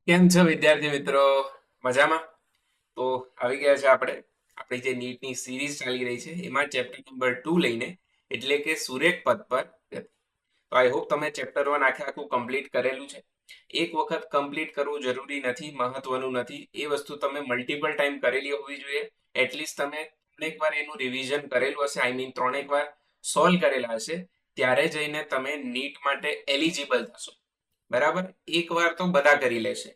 કેમ છો વિદ્યાર્થી મિત્રો? મજામાં? તો આવી ગયા છે આપણે આપણી જે નીટની સિરીઝ ચાલી રહી છે એમાં ચેપ્ટર નંબર 2 લઈને, એટલે કે સુરેખ પદ પર ગતિ. તો આઈ હોપ તમે ચેપ્ટર 1 આખે આખું કમ્પ્લીટ કરેલું છે. એક વખત કમ્પ્લીટ કરવું જરૂરી નથી, મહત્વનું નથી. એ વસ્તુ તમે મલ્ટિપલ ટાઈમ કરેલી હોવી જોઈએ. એટલીસ્ટ તમે ત્રણેક વાર એનું રિવિઝન કરેલું હશે, આઈ મીન ત્રણેક વાર સોલ્વ કરેલા હશે, ત્યારે જઈને તમે નીટ માટે એલિજિબલ થશો. બરાબર? એક વાર તો બધા કરી લેશે,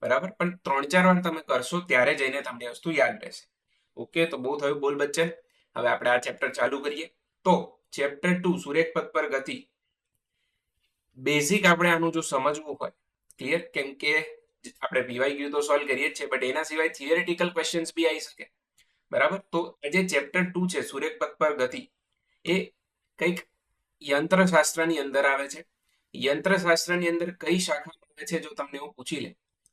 બરાબર, પણ 3-4 વાર તમે કરશો ત્યારે જઈને તમને વસ્તુ યાદ રહેશે. ઓકે, તો બહુ થયું બોલ બચ્ચે. હવે આપણે આ ચેપ્ટર ચાલુ કરીએ. તો ચેપ્ટર 2 સુરેખ પદ પર ગતિ. બેઝિક આપણે આનું જો સમજવું હોય, ક્લિયર, કેમ કે આપણે પીવાયક્યુ તો સોલ્વ કરીએ જ છે, બટ એના સિવાય થિયરેટિકલ ક્વેશ્ચન્સ બી આવી શકે. બરાબર? તો આજે ચેપ્ટર 2 છે સુરેખ પદ પર ગતિ, એ કંઈક યંત્રશાસ્ત્રની અંદર આવે છે. યંત્રશાસ્ત્રની અંદર કઈ શાખામાં આવે છે જો તમને એવું પૂછી લે,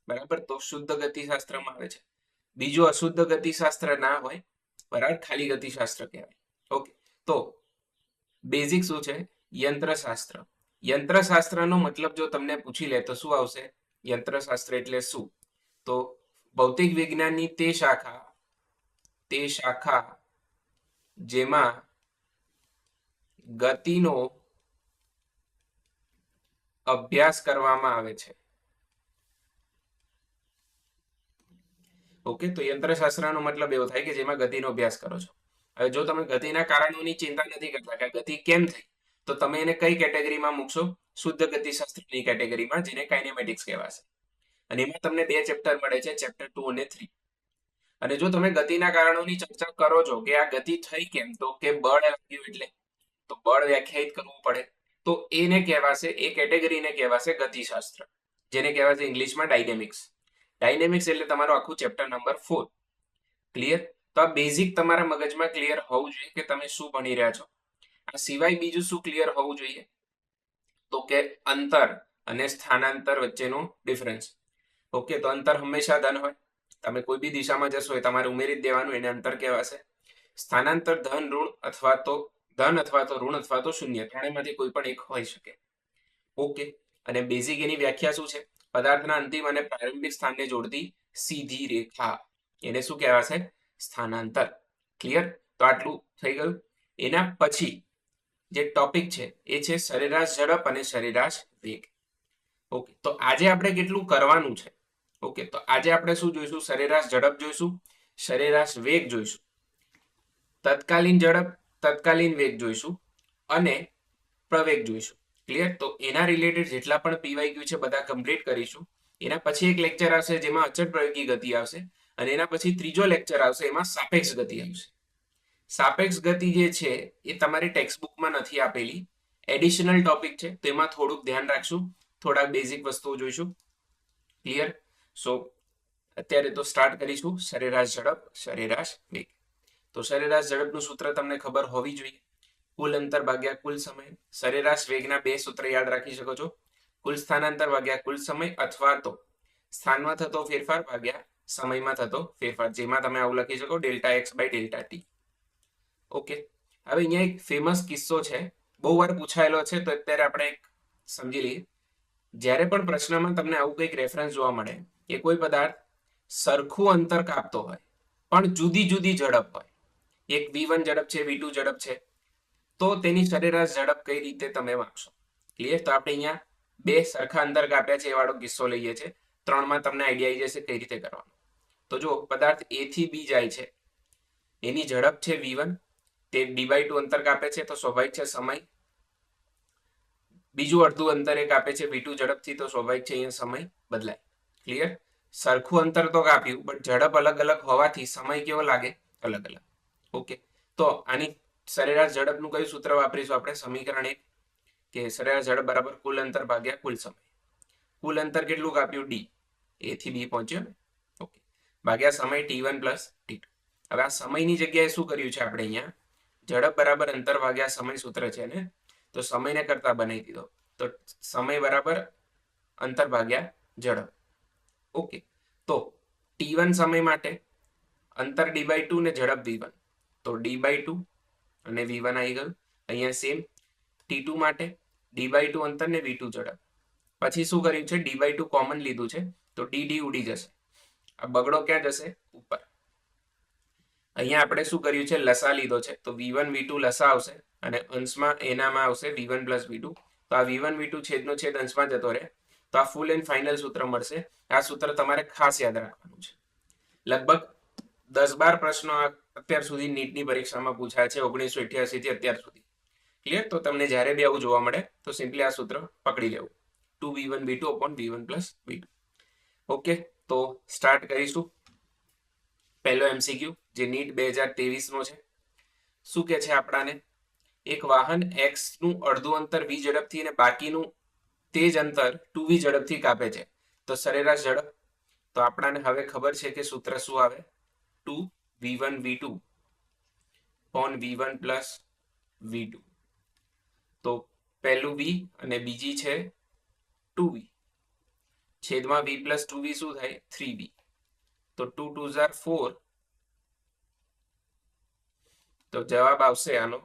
બરાબર, તો શુદ્ધ ગતિશાસ્ત્રમાં આવે છે. બીજું અશુદ્ધ ગતિશાસ્ત્ર ના હોય, બરાબર, ખાલી ગતિશાસ્ત્ર કહેવાય. ઓકે, તો બેઝિક શું છે? યંત્રશાસ્ત્ર. યંત્રશાસ્ત્રનો મતલબ જો તમને પૂછી લે તો શું આવશે? યંત્રશાસ્ત્ર એટલે શું? તો ભૌતિક વિજ્ઞાનની તે શાખા જેમાં ગતિનો અભ્યાસ કરવામાં આવે છે. ઓકે, તો યંત્રશાસ્ત્રનો મતલબ એવો થાય કે જેમાં ગતિનો અભ્યાસ કરો છો. હવે જો તમે ગતિના કારણોની ચિંતા નથી કરતા કે ગતિ કેમ થઈ, તો તમે એને કઈ કેટેગરીમાં મૂકશો? શુદ્ધ ગતિશાસ્ત્રની કેટેગરીમાં, જેને કાઇનેમેટિક્સ કહેવાશે. અને એમાં તમને બે ચેપ્ટર મળે છે, ચેપ્ટર 2 અને 3. અને જો તમે ગતિના કારણોની ચર્ચા કરો છો કે આ ગતિ થઈ કેમ, તો કે બળ લાગ્યું એટલે, તો બળ વ્યાખ્યાયિત કરવું પડે. તો એને કહેવાશે, એ કેટેગરીને કહેવાશે ગતિશાસ્ત્ર, જેને કહેવાશે ઇંગ્લિશમાં ડાયનેમિક્સ. ડાયનેમિક્સ એટલે તમારો આખું ચેપ્ટર નંબર 4. ક્લિયર? તો આ બેઝિક તમારા મગજમાં ક્લિયર હોવું જોઈએ કે તમે શું ભણી રહ્યા છો. આ સિવાય બીજું શું ક્લિયર હોવું જોઈએ? તો કે અંતર અને સ્થાનાંતર વચ્ચેનો ડિફરન્સ. ઓકે, તો અંતર હંમેશા ધન હોય. તમે કોઈ બી દિશામાં જશો એ તમારે ઉમેરી જ દેવાનું, એને અંતર કહેવાશે. સ્થાનાંતર ધન અથવા તો ઋણ અથવા તો શૂન્ય, ત્રણેયમાંથી કોઈ પણ એક હોઈ શકે. ઓકે, અને બેઝિક એની વ્યાખ્યા શું છે? પદાર્થના અંતિમ અને પ્રારંભિક સ્થાનને જોડતી સીધી રેખા, એને શું કહેવાશે? સ્થાનાંતર. ક્લિયર? તો આટલું થઈ ગયું. એના પછી જે ટોપિક છે એ છે સરેરાશ ઝડપ અને સરેરાશ વેગ. ઓકે, તો આજે આપણે કેટલું કરવાનું છે? ઓકે, તો આજે આપણે શું જોઈશું? સરેરાશ ઝડપ જોઈશું, સરેરાશ વેગ જોઈશું, તત્કાલીન ઝડપ, તત્કાલીન વેગ જોઈશું અને પ્રવેગ જોઈશું. ક્લિયર? તો એના રિલેટેડ જેટલા પણ પીવાયક્યુ છે બધા કમ્પ્લીટ કરીશું. એના પછી એક લેક્ચર આવશે જેમાં અચળ પ્રવેગી ગતિ આવશે, અને એના પછી ત્રીજો લેક્ચર આવશે, એમાં સાપેક્ષ ગતિ આવશે. સાપેક્ષ ગતિ જે છે એ તમારી ટેક્સ્ટબુકમાં નથી આપેલી, એડિશનલ ટોપિક છે, તો એમાં થોડુંક ધ્યાન રાખશું, થોડાક બેઝિક વસ્તુઓ જોઈશું. ક્લિયર? સો અત્યારે તો સ્ટાર્ટ કરીશું સરેરાશ ઝડપ, સરેરાશ વેગ. તો સરેરાશ ઝડપનું સૂત્ર તમને ખબર હોવી જોઈએ, કુલ અંતર ભાગ્યા કુલ સમય. સરેરાશ વેગના બે સૂત્ર યાદ રાખી શકો છો, કુલ સ્થાનાંતર ભાગ્યા કુલ સમય, અથવા તો સ્થાનમાં થતો ફેરફાર ભાગ્યા સમયમાં થતો ફેરફાર, જેમાં તમે આવું લખી શકો delta x by delta t. Okay, હવે અહીંયા એક ફેમસ કિસ્સો છે, બહુ વાર પૂછાયેલો છે, તો અત્યારે આપણે એક સમજી લઈએ. જ્યારે પણ પ્રશ્નમાં તમને આવું કંઈક રેફરન્સ જોવા મળે કે કોઈ પદાર્થ સરખું અંતર કાપતો હોય પણ જુદી જુદી ઝડપ હોય, એક v1 ઝડપ છે, v2 ઝડપ છે, તો તેની સરેરાશ ઝડપ કઈ રીતે તમે વાંચશો? ક્લિયર? તો આપણે અહીંયા બે સરખા અંતર કાપ્યા છે એ વાળો કિસ્સો લઈએ છીએ. 3માં તમને આઈડિયા આવી જશે કઈ રીતે કરવાનું. તો જો પદાર્થ a થી b જાય છે, એની ઝડપ છે v1, તે d/2 અંતર કાપે છે, તો સ્વાભાવિક છે સમય. બીજું અડધું અંતર એ કાપે છે v2 ઝડપથી, તો સ્વાભાવિક છે અહીંયા સમય બદલાય. ક્લિયર? સરખું અંતર તો કાપ્યું, બટ ઝડપ અલગ અલગ હોવાથી સમય કેવો લાગે? અલગ અલગ. ઓકે, તો આની સરેરાશ ઝડપનું કયું સૂત્ર વાપરીશું આપણે? સમીકરણ 1, કે સરેરાશ ઝડપ બરાબર કુલ અંતર ભાગ્યા કુલ સમય. કુલ અંતર કેટલું કાપ્યું? d, a થી b પહોંચ્યો ને. ઓકે, ભાગ્યા સમય t1 પ્લસ t2. હવે આ સમયની જગ્યાએ શું કર્યું છે આપણે અહીંયા? ઝડપ બરાબર અંતર ભાગ્યા સમય સૂત્ર છે ને, તો સમયને કરતા બનાવી દીધો, તો સમય બરાબર અંતર ભાગ્યા ઝડપ. ઓકે, તો t1 સમય માટે અંતર d/2 ને ઝડપ v1, તો d/2 અને v1 આવી ગયું. અહીંયા સેમ t2 માટે d/2 અંતર ને v2 ઝડપ, પછી શું કર્યું છે, d/2 કોમન લીધું છે, તો ડી ઉડી જશે, આ બગડો ક્યાં જશે, ઉપર. અહીંયા આપણે શું કર્યું છે, લસા લીધો છે, તો v1 v2 લસા આવશે અને અંશમાં એનામાં આવશે v1 + v2. તો આ v1 v2 છેદનો છેદ અંશમાં જતો રહે, તો આ ફૂલ એન્ડ ફાઇનલ સૂત્ર મળશે. આ સૂત્ર તમારે ખાસ યાદ રાખવાનું છે. લગભગ 10-12 પ્રશ્નો અત્યાર સુધી નીટની પરીક્ષામાં પૂછાય છે 1988 થી અત્યાર સુધી. ક્લિયર? તો તમને જ્યારે બી આવું જોવા મળે તો સિમ્પલી આ સૂત્ર પકડી લેવું, 2v1 v2 upon v1 + v2. Okay, તો સ્ટાર્ટ કરીશું. પહેલો MCQ જે નીટ 2023 નો છે. શું કે છે આપણાને, એક વાહન x નું અડધું અંતર v ઝડપથી અને બાકીનું તે જ અંતર 2v ઝડપથી કાપે છે, તો સરેરાશ ઝડપ. તો આપણાને હવે ખબર છે કે સૂત્ર શું આવે, 2v1 v2 upon v1 + v2. તો પહેલું v અને બીજી છે 2v, છેદમાં v + 2v શું થાય, 3v. તો 2 × 2 = 4, તો જવાબ આવશે આનો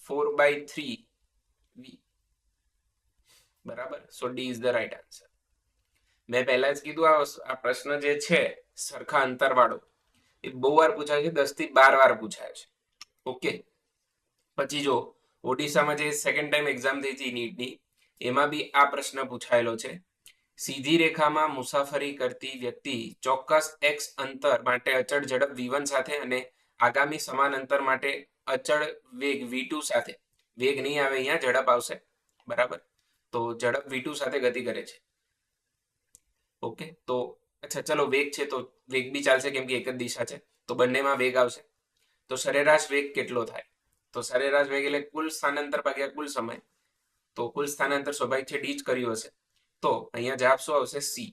4/3v. બરાબર. So D is the right answer. મેં પહેલા જ કીધું આ પ્રશ્ન જે છે સરખા અંતર વાળો એ બહુ વાર પૂછાય છે, 10 થી 12 વાર પૂછાય છે. ઓકે, પછી જો ઓડિશામાં જે સેકન્ડ ટાઈમ એક્ઝામ થઈ હતી નીટની, એમાં બી આ પ્રશ્ન પૂછાયેલો છે. સીધી રેખામાં મુસાફરી કરતી વ્યક્તિ ચોક્કસ x અંતર માટે અચળ ઝડપ v1 સાથે અને આગામી સમાન અંતર માટે અચળ વેગ v2 સાથે, વેગ નહીં આવે અહીંયા, ઝડપ આવશે. બરાબર. તો ઝડપ v2 સાથે ગતિ કરે છે. ઓકે, તો અચ્છા ચલો વેગ છે તો વેગ બી ચાલશે કેમ કે એક જ દિશા છે, તો બંનેમાં વેગ આવશે. તો સરેરાશ વેગ કેટલો થાય, તો સરેરાશ વેગ એટલે કુલ સ્થાનાંતર ભાગ્યા કુલ સમય. તો કુલ સ્થાનાંતર સ્વાભાવિક છે ડી જ કર્યું હશે, તો અહીંયા જવાબ શું આવશે, સી.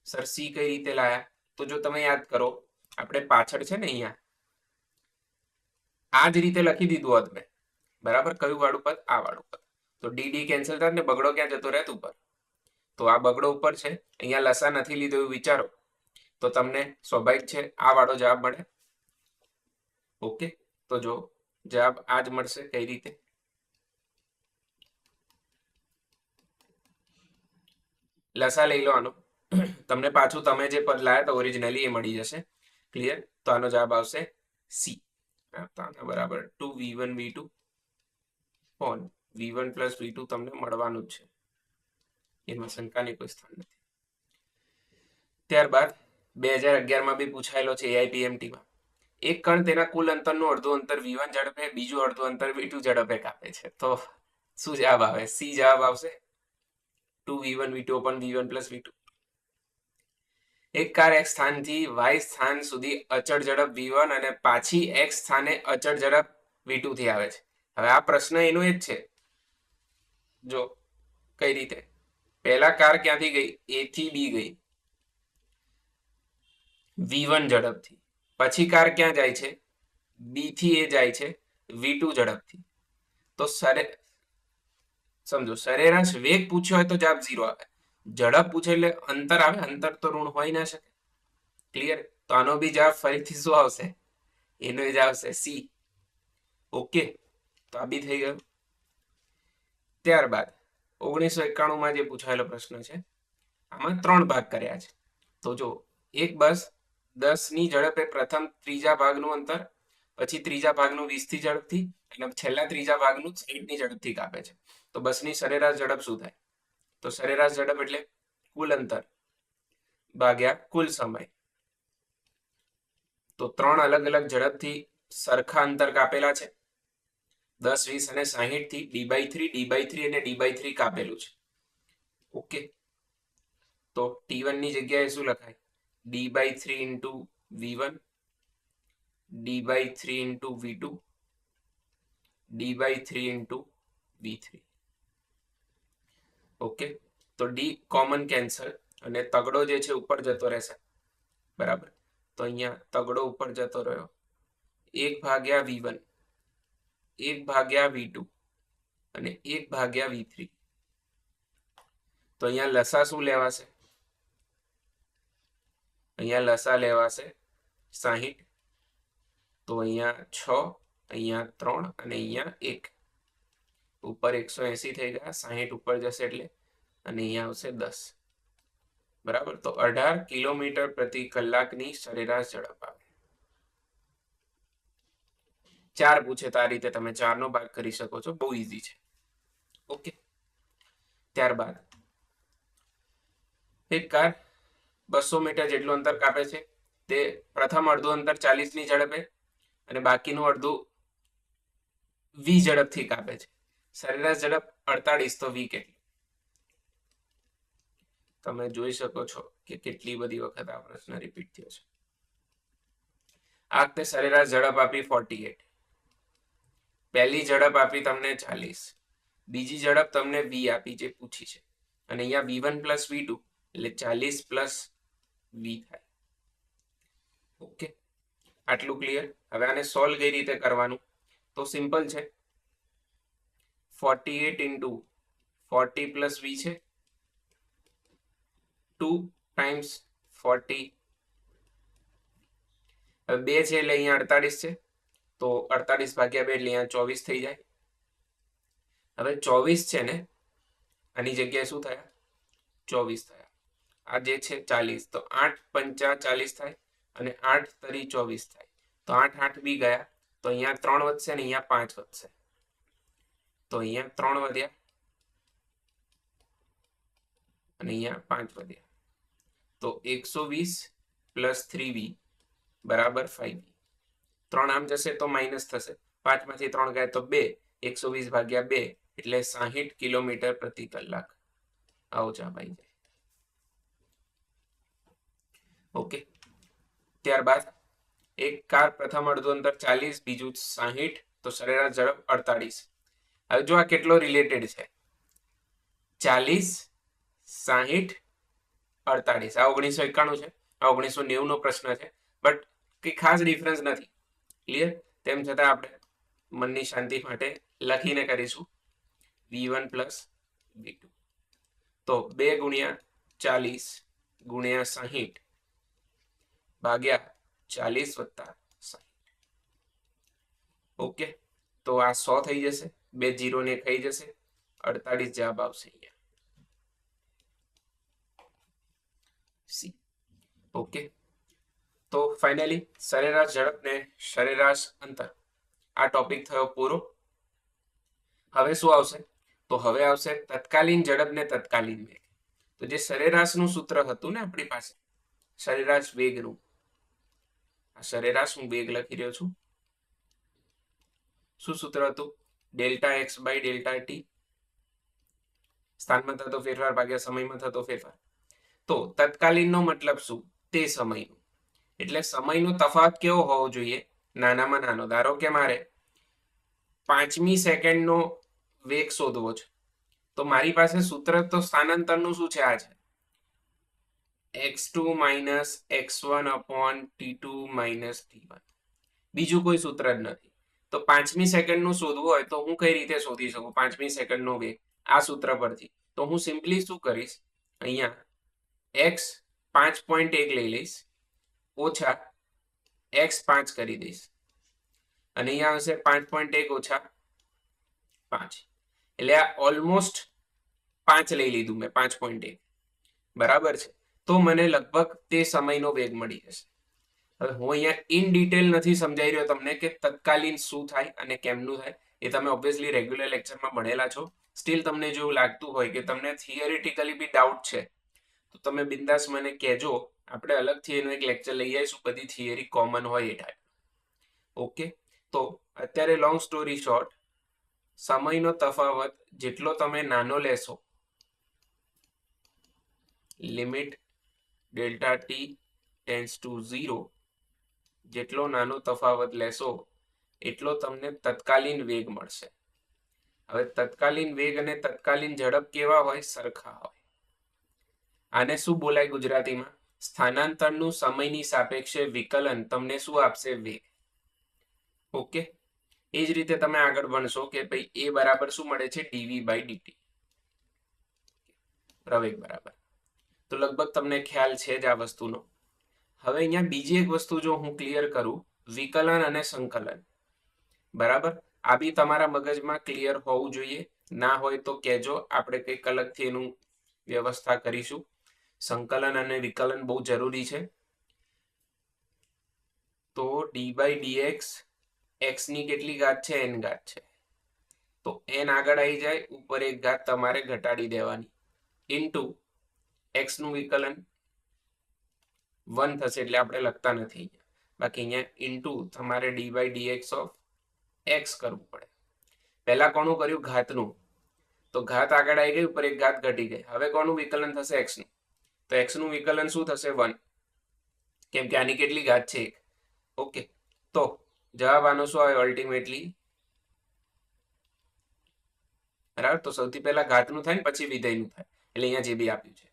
સર સી કઈ રીતે લાયા, તો જો તમે યાદ કરો, આપણે પાછળ છે ને અહીંયા આ જ રીતે લખી દીધું હોત મેં. બરાબર, કયું વાળું પદ, આ વાળું પદ. તો ડી કેન્સલ થાય ને બગડો ક્યાં જતો રહે, ઉપર. તો આ બગડો ઉપર છે, અહીંયા લસા નથી લીધો એવું વિચારો, તો તમને સ્વાભાવિક છે આ વાળો જવાબ મળે. ઓકે, તો જો જવાબ આ જ મળશે. કઈ રીતે, લસા લઈ લો આનો, તમને પાછું તમે જે પદ લાયા તો ઓરિજિનલી એ મળી જશે. ક્લિયર? તો આનો જવાબ આવશે સી. બરાબર 2v1 v2 upon v1 + v2 તમને મળવાનું જ છે, એમાં શંકાની કોઈ સ્થાન નથી. ત્યારબાદ 2011માં બી પૂછાયેલો છે AIPMT-માં. એક કણ તેના કુલ અંતરનું અડધું અંતર v1 ઝડપે, બીજું અડધું અંતર v2 ઝડપે કાપે છે, તો શું જવાબ આવે, સી જવાબ આવશે, 2v1 v2 upon v1 + v2. એક કાર x સ્થાનથી y સ્થાન સુધી અચળ ઝડપ v1 અને પાછી x સ્થાને અચળ ઝડપ v2 થી આવે છે. હવે આ પ્રશ્ન એનો જ છે. જો કઈ રીતે, પહેલા કાર ક્યાંથી ગઈ, એ થી બી ગઈ v1 ઝડપથી, પછી કાર ક્યાં જાય છે, બી થી એ જાય છે v2 ઝડપથી. તો સમજો, સરેરાશ વેગ પૂછ્યો હોય તો જવાબ 0 આવે, ઝડપ પૂછે એટલે અંતર આવે, અંતર તો ઋણ હોય ના શકે. ક્લિયર? તો આનો બી જવાબ ફરીથી શું આવશે, એનો જ આવશે સી. ઓકે, તો આ બી થઈ ગયું. ત્યારબાદ 1991માં જે પૂછાયેલો પ્રશ્ન છે, આમાં 3 ભાગ કર્યા છે. તો જો એક બસ 10 ની ઝડપે પ્રથમ ત્રીજા ભાગનું અંતર, પછી ત્રીજા ભાગનું 20 થી ઝડપથી અને છેલ્લા ત્રીજા ભાગનું 60 ની ઝડપથી કાપે છે. તો બસની સરેરાશ ઝડપ શું થાય, તો સરેરાશ ઝડપ એટલે કુલ અંતર ભાગ્યા કુલ સમય. તો 3 અલગ અલગ ઝડપથી સરખા અંતર કાપેલા છે, 10, 20 અને 60 થી d/3 d/3 અને d/3 કાપેલું છે. ઓકે, તો t1 ની જગ્યાએ શું લખાય, d/3 × v1 d/3 × v2 d/3 × v3. Okay, તો ડી કોમન કેન્સલ અને તગડો જે છે ઉપર જતો રહેશે. બરાબર, તો અહીંયા તગડો ઉપર જતો રહ્યો, 1/v1 1/v2 અને 1/v3. તો અહીંયા લસા શું લેવાશે, અહીંયા લસા લેવાશે 60. તો અહીંયા 6, અહીંયા 3 અને અહીંયા 1. ઉપર 180 થઈ ગયા, 60 ઉપર જશે એટલે, અને અહીંયા આવશે 10. બરાબર, તો 18 કિલોમીટર પ્રતિ કલાકની સરેરાશ ઝડપ આવે. 4 પૂછે તો આ રીતે તમે 4 નો ભાગ કરી શકો છો, બહુ ઈઝી છે. ઓકે, ત્યારબાદ એક કાર 200 મીટર જેટલું અંતર કાપે છે. તે પ્રથમ અડધું અંતર 40 ની ઝડપે અને બાકીનું અડધું v ઝડપથી કાપે છે. સરેરાશ ઝડપ 48, તો v કેટલી? તમે જોઈ શકો છો કે કેટલી બધી વખત આ પ્રશ્ન રિપીટ થયો છે. આ વખતે સરેરાશ ઝડપ આપી 48, પહેલી ઝડપ આપી તમને 40, બીજી ઝડપ તમને v આપી જે પૂછી છે, અને અહીંયા v1 પ્લસ v2 એટલે 40 પ્લસ v થાય. ઓકે, આટલું ક્લિયર. હવે આને સોલ્વ કઈ રીતે કરવાનું? તો સિમ્પલ છે, 48 ઇન્ટુ 40 પ્લસ v છે, 2 ટાઈમ્સ 40. હવે 2 છે એટલે અહીંયા 48 છે, તો 48 ભાગ્યા 2 એટલે અહીંયા 24 થઈ જાય. હવે 24 છે ને, આની જગ્યાએ શું થયા? 24 થયા. આ જે છે 40, તો 8 પંચા 40 થાય, અને 8 તરી 24 થાય. તો 8 8 બી ગયા, તો અહીંયા 3 વધશે ને અહીંયા 5 વધશે. તો અહીંયા 3 વધ્યા અને અહીંયા 5 વધ્યા. તો 120 પ્લસ 3v બરાબર 5v. 3 આમ જશે તો માઇનસ થશે, 5 માંથી 3 ગયા તો 2, 120 ભાગ્યા 2 એટલે 60 કિલોમીટર પ્રતિ કલાક. આવો જવાબ આવી જાય. ઓકે, ત્યારબાદ એક કાર પ્રથમ અડધું અંતર 40, બીજું 60, તો સરેરાશ ઝડપ 48. હવે જો આ કેટલો રિલેટેડ છે, 40, 60, 48. આ 1991 છે, આ 1990 નો પ્રશ્ન છે, બટ કઈ ખાસ ડિફરન્સ નથી. ક્લિયર? તેમ છતાં આપણે મનની શાંતિ માટે લખીને કરીશું v1 પ્લસ v2. તો 2 ગુણ્યા 40 ગુણ્યા 60 ભાગ્યા 40 વત્તા 60. ઓકે, તો આ 100 થઈ જશે, 2 0 ને ખાઈ જશે, 48 જવાબ આવશે અહીંયા. સી. ઓકે, તો ફાઇનલી સરેરાશ ઝડપ ને સરેરાશ અંતર આ ટોપિક થયો પૂરો. હવે શું આવશે? તો હવે આવશે તત્કાલીન ઝડપ ને તત્કાલીન વેગ. તો જે સરેરાશનું સૂત્ર હતું ને આપણી પાસે, સરેરાશ વેગનું, આ સરેરાશ હું વેગ લખી રહ્યો છું. શું સૂત્ર હતું? Delta x by delta t, સ્થાનમાં થતો ફેરફાર ભાગ્યા સમયમાં થતો ફેરફાર. તો તત્કાલીનનો મતલબ શું? તે સમયનું, એટલે સમયનો તફાવત કેવો હોવો જોઈએ? નાનામાં નાનો. ધારો કે મારે 5મી સેકન્ડનો વેગ શોધવો છે, તો મારી પાસે સૂત્ર તો સ્થાનાંતરનું શું છે? આ છે x2 minus x1 upon t2 minus t1. બીજું કોઈ સૂત્ર જ નથી. તો 5મી સેકન્ડનું શોધવું હોય તો હું કઈ રીતે શોધી શકું 5મી સેકન્ડનો વેગ? આ સૂત્ર પરથી. તો હું સિમ્પલી શું કરીશ, અહીંયા x 5.1 લઈ લઈશ, ઓછા x 5 કરી દઈશ, અને અહીંયા આવશે 5.1 ઓછા 5, એટલે આ ઓલમોસ્ટ 5 લઈ લીધું મેં, 5.1. બરાબર છે? તો મને લગભગ તે સમયનો વેગ મળી જશે. હવે હું અહીંયા ઇન ડિટેલ નથી સમજાઈ રહ્યો તમને કે તત્કાલીન શું થાય અને કેમનું થાય, એ તમે ઓબ્વિયસલી રેગ્યુલર લેક્ચરમાં ભણેલા છો. સ્ટીલ તમને જો એવું લાગતું હોય કે તમને થિયરિટિકલી બી ડાઉટ છે, તો તમે બિંદાસ મને કહેજો, આપણે અલગથી એનું એક લેક્ચર લઈ આવીશું, બધી થિયરી કોમન હોય એ ટાઈપ. ઓકે, તો અત્યારે લોંગ સ્ટોરી શોર્ટ, સમયનો તફાવત જેટલો તમે નાનો લેશો, limit delta T tends to 0, જેટલો નાનો તફાવત લેશો એટલો તમને તત્કાલીન વેગ મળશે. હવે તત્કાલીન વેગ અને તત્કાલીન ઝડપ કેવા હોય? સરખા હોય. આને શું બોલાય ગુજરાતીમાં? સ્થાનાંતરનું સમયની સાપેક્ષે વિકલન તમને શું આપશે? વેગ. ઓકે, એ જ રીતે તમે આગળ ભણશો કે ભાઈ એ બરાબર શું મળે છે? ડીવી બાય ડીટી, પ્રવેગ બરાબર. તો લગભગ તમને ખ્યાલ છે જ આ વસ્તુનો. હવે અહીંયા બીજી એક વસ્તુ જો હું ક્લિયર કરું, વિકલન અને સંકલન. બરાબર, આ બી તમારા મગજમાં ક્લિયર હોવું જોઈએ. ના હોય તો કહેજો, આપણે કંઈક અલગથી એનું વ્યવસ્થા કરીશું. સંકલન અને વિકલન બહુ જરૂરી છે. તો ડી બાય ડીએક્સ એક્સ ની કેટલી ઘાત છે? એન ઘાત છે. તો એન આગળ આવી જાય, ઉપર એક ઘાત તમારે ઘટાડી દેવાની, ઇન્ટુ એક્સ નું વિકલન 1 થશે એટલે આપણે લખતા નથી, બાકી અહીંયા ઇન્ટુ તમારે d by d x of x કરવું પડે. પહેલા કોનું કર્યું? ઘાતનું. તો ઘાત આગળ આવી ગઈ, ઉપર એક ઘાત ઘટી ગઈ. હવે કોનું વિકલન થશે? એક્સ નું. તો એક્સ નું વિકલન શું થશે? 1, કેમ કે આની કેટલી ઘાત છે? 1. ઓકે, તો જવાબ આનો શું આવે? અલ્ટિમેટલી, બરાબર. તો સૌથી પહેલા ઘાતનું થાય ને પછી વિધેયનું થાય, એટલે અહીંયા જે બી આપ્યું છે.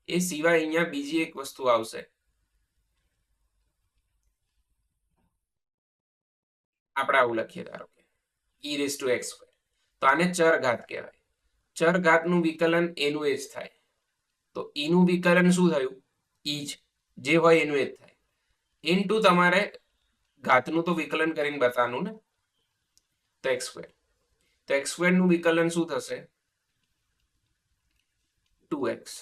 એ સિવાય અહીંયા બીજી એક વસ્તુ આવશે, આપણે આવું લખીએ, ધારો કે e raise to x square. તો આને ચર ઘાત કહેવાય. ચર ઘાતનું વિકલન એનું એ જ થાય. તો ઈનું વિકલન શું થયું? ઈ જ જે હોય એનું એ જ થાય, ઇન્ટુ તમારે ઘાતનું તો વિકલન કરીને બતાવવાનું ને, તો એક્સ સ્ક્વેર. તો એક્સ સ્ક્વેર નું વિકલન શું થશે? 2x,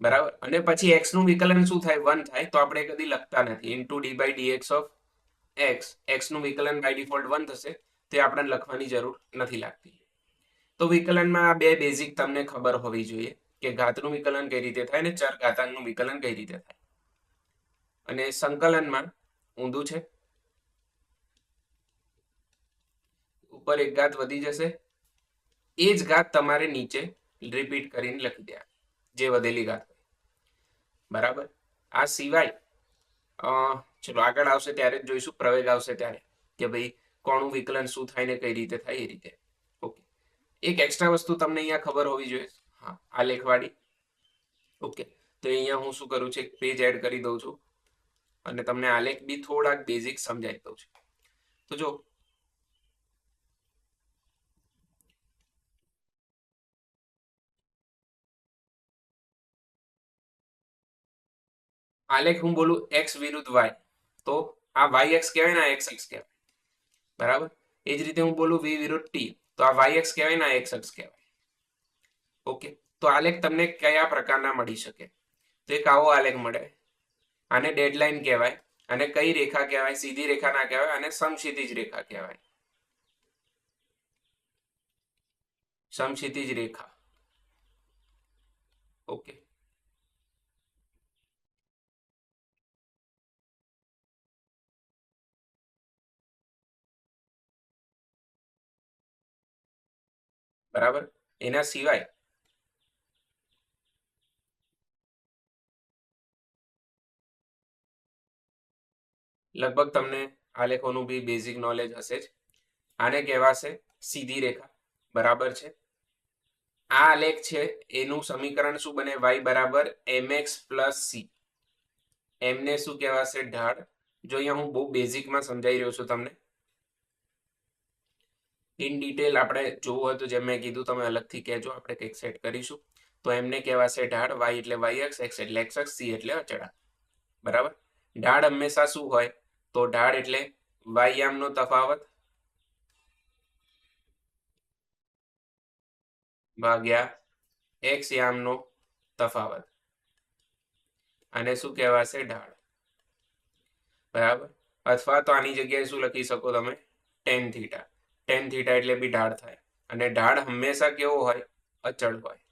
બરાબર. અને પછી એક્સ નું વિકલન શું થાય? 1 થાય. તો આપણે કદી લખતા નથી, into d by d x of x. X નું વિકલન બાય ડિફોલ્ટ 1 થશે, તે આપણને લખવાની જરૂર નથી લાગતી. તો વિકલનમાં આ બે બેઝિક તમને ખબર હોવી જોઈએ, કે ઘાતનું વિકલન કઈ રીતે થાય અને ચર ઘાતાંકનું વિકલન કઈ રીતે થાય. અને સંકલનમાં ઊંધું છે, ઉપર એક ઘાત વધી જશે, એ જ ઘાત તમારે નીચે રિપીટ કરીને લખી દે, જે વધેલી ઘાત હોય, બરાબર. આ સિવાય ચલો આગળ આવશે ત્યારે જ જોઈશું, પ્રવેગ આવશે ત્યારે, કે ભાઈ કોનું વિકલન શું થાય ને કઈ રીતે થાય એ રીતે. ઓકે, એક એક્સ્ટ્રા વસ્તુ તમને અહીંયા ખબર હોવી જોઈએ, હા, આ લેખવાડી. ઓકે, તો અહીંયા હું શું કરું છું? એક પેજ એડ કરી દઉં છું અને તમને આલેખ બી થોડાક બેઝિક સમજાવી દઉં છું. તો જો આલેખ હું બોલું એક્સ વિરુદ્ધ વાય, તો આ વાય એક્સ કહેવાય ને, આ એક્સ એક્સ કહેવાય, બરાબર. એ જ રીતે હું બોલું વી વિરુદ્ધ ટી, તો આ વાય એક્સ કહેવાય ને, આ એક્સ એક્સ કહેવાય. ઓકે, તો આલેખ તમને કયા પ્રકારના મળી શકે? તો એક આવો આલેખ મળે, આને ડેડલાઇન કહેવાય. અને કઈ રેખા કહેવાય? સીધી રેખા ના કહેવાય, અને સમક્ષિતિજ રેખા કહેવાય. સમક્ષિતિજ રેખા. ઓકે, બરાબર. એના સિવાય લગભગ તમને આલેખોનું બી બેઝિક નોલેજ હશે જ. આને કહેવાશે સીધી રેખા, બરાબર છે. આ આલેખ છે, એનું સમીકરણ શું બને? y બરાબર mx પ્લસ c. એમને શું કહેવાશે? ઢાળ. જો અહીંયા હું બહુ બેઝિકમાં સમજાઈ રહ્યો છું તમને, ઇન ડિટેલ આપણે જોવું હોય તો જેમ મેં કીધું, તમે અલગથી કહેજો, આપણે કંઈક સેટ કરીશું. તો એમને કહેવાશે ઢાળ, y એટલે yx, x એટલે xx, c એટલે અચળાંક, બરાબર. ઢાળ હંમેશા શું હોય? તો ઢાળ એટલે y યામનો તફાવત ભાગ્યા x યામનો તફાવત, અને શું કહેવાશે? ઢાળ, બરાબર. અથવા તો આની જગ્યાએ શું લખી શકો તમે? Ten theta. ટેન થીટા એટલે બી ઢાળ થાય. અને ઢાળ હંમેશા કેવો હોય? અચળ હોય.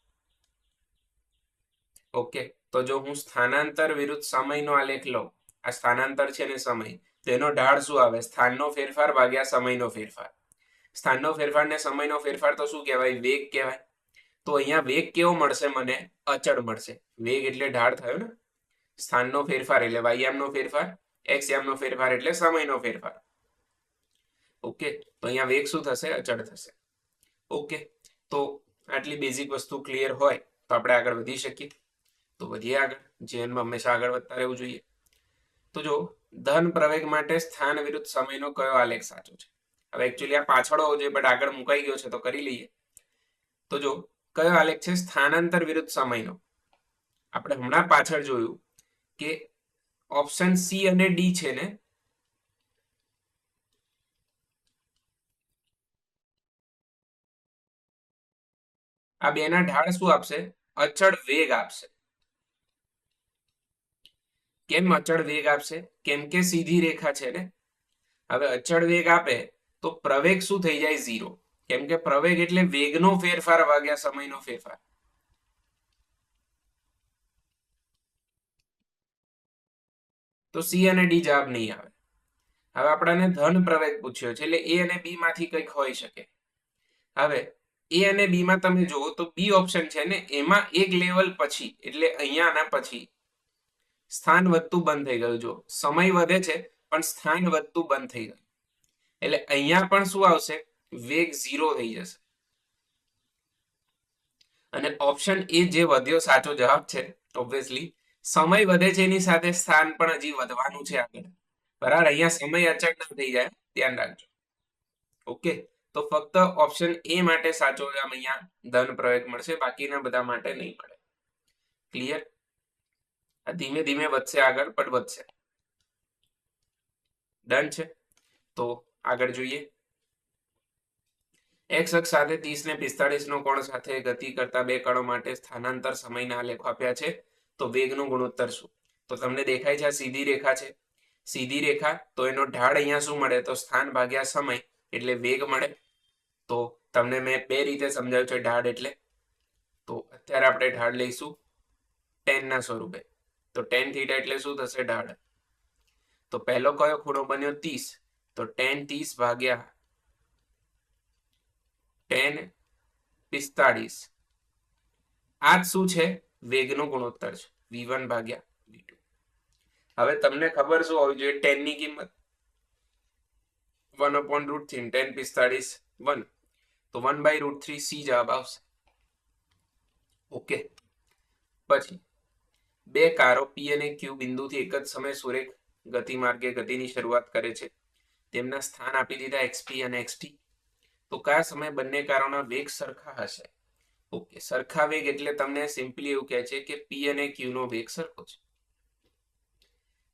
ઓકે, તો જો હું સ્થાનાંતર વિરુદ્ધ સમયનો આલેખ લઉં, આ સ્થાનાંતર છે ને સમય, તેનો ઢાળ શું આવે? સ્થાનનો ફેરફાર ભાગ્યા સમયનો ફેરફાર. સ્થાનનો ફેરફાર ને સમયનો ફેરફાર તો શું કહેવાય? વેગ કહેવાય. તો અહીંયા વેગ કેવો મળશે મને? અચળ મળશે. વેગ એટલે ઢાળ થયો ને, સ્થાનનો ફેરફાર એટલે y યામનો ફેરફાર, x યામનો ફેરફાર એટલે સમયનો ફેરફાર. ઓકે, તો અહીંયા વેગ શું થશે? અચળ થશે. ઓકે, તો આટલી બેઝિક વસ્તુ ક્લિયર હોય તો આપણે આગળ વધી શકીએ. તો વધીએ આગળ. જીવનમાં હંમેશા આગળ વધતા રહેવું જોઈએ. તો જો ધન પ્રવેગ માટે સ્થાન વિરુદ્ધ સમયનો કયો આલેખ સાચો છે? હવે એકચ્યુઅલી આ પાછળ હોવો જોઈએ, બટ આગળ મુકાઈ ગયો છે તો કરી લઈએ. તો જો કયો આલેખ છે સ્થાનાંતર વિરુદ્ધ સમયનો? આપણે હમણાં પાછળ જોયું કે ઓપ્શન સી અને ડી છે ને, આ બેના ઢાળ શું આપશે? અચળ વેગ આપશે. કેમ અચળ વેગ આપશે? કેમ કે સીધી રેખા છે ને. હવે અચળ વેગ આપે તો પ્રવેગ શું થઈ જાય? 0. કેમ કે પ્રવેગ એટલે વેગનો ફેરફાર ભાગ્યા સમયનો ફેરફાર. તો સી અને ડી જવાબ નહીં આવે. હવે આપણને ધન પ્રવેગ પૂછ્યો છે એટલે એ અને બી માંથી કંઈક હોઈ શકે. હવે એ અને બી માં તમે જુઓ તો બી ઓપ્શન છે ને એમાં એક લેવલ પછી એટલે અહીંયાના પછી સ્થાન વધતું બંધ થઈ ગયું. જો સમય વધે છે પણ સ્થાન વધતું બંધ થઈ ગયું. એટલે અહીંયા પણ શું આવશે? વેગ 0 થઈ જશે. અને ઓપ્શન એ જે વધ્યો સાચો જવાબ છે. ઓબ્વિયસલી સમય વધે છે એની સાથે સ્થાન પણ હજી વધવાનું છે આગળ. બરાબર, અહીંયા સમય અચળ ના થઈ જાય, ધ્યાન રાખજો. ઓકે, તો ફક્ત ઓપ્શન એ માટે સાચો જવાબ અહીંયા ધન પ્રવેગ મળશે, બાકીના બધા માટે નહીં મળે. ક્લિયર? ધીમે ધીમે વધશે આગળ, પણ વધશે. ડન છે. તો આગળ જોઈએ. એક્સ અક્ષ સાથે 30 ને 45 નો કોણ સાથે ગતિ કરતા બે કણો માટે સ્થાનાંતર સમયના આલેખો આપ્યા છે. તો વેગનું ગુણોત્તર શું? તો તમને દેખાય છે આ સીધી રેખા છે. સીધી રેખા તો એનો ઢાળ અહીંયા શું મળે? તો સ્થાન ભાગ્યા સમય એટલે વેગ મળે. તો તમને મેં બે રીતે સમજાવ્યું છે ઢાળ એટલે. તો અત્યારે આપણે ઢાળ લઈશું tan ના સ્વરૂપે. તો tan થીટા એટલે શું થશે? ઢાળ. તો પહેલો કયો ખૂણો બન્યો? 30. તો tan 30 ભાગ્યા tan 45. આ જ શું છે? વેગનો ગુણોત્તર છે, v1 ભાગ્યા v2. હવે તમને ખબર શું હોવી જોઈએ? tan ની કિંમત 1/√3, tan 45 1, તો 1/√3 c જવાબ આવશે. ઓકે, પછી બે કારો પી અને ક્યુ બિંદુથી એક જ સમયે સુરેખ ગતિમાર્ગે ગતિની શરૂઆત કરે છે. તેમના સ્થાન આપી દીધા xp અને xt. તો કયા સમયે બંને કારોના વેગ સરખા હશે? ઓકે, સરખા વેગ એટલે તમને સિમ્પલી એવું કહે છે કે પી અને ક્યુ નો વેગ સરખો છે.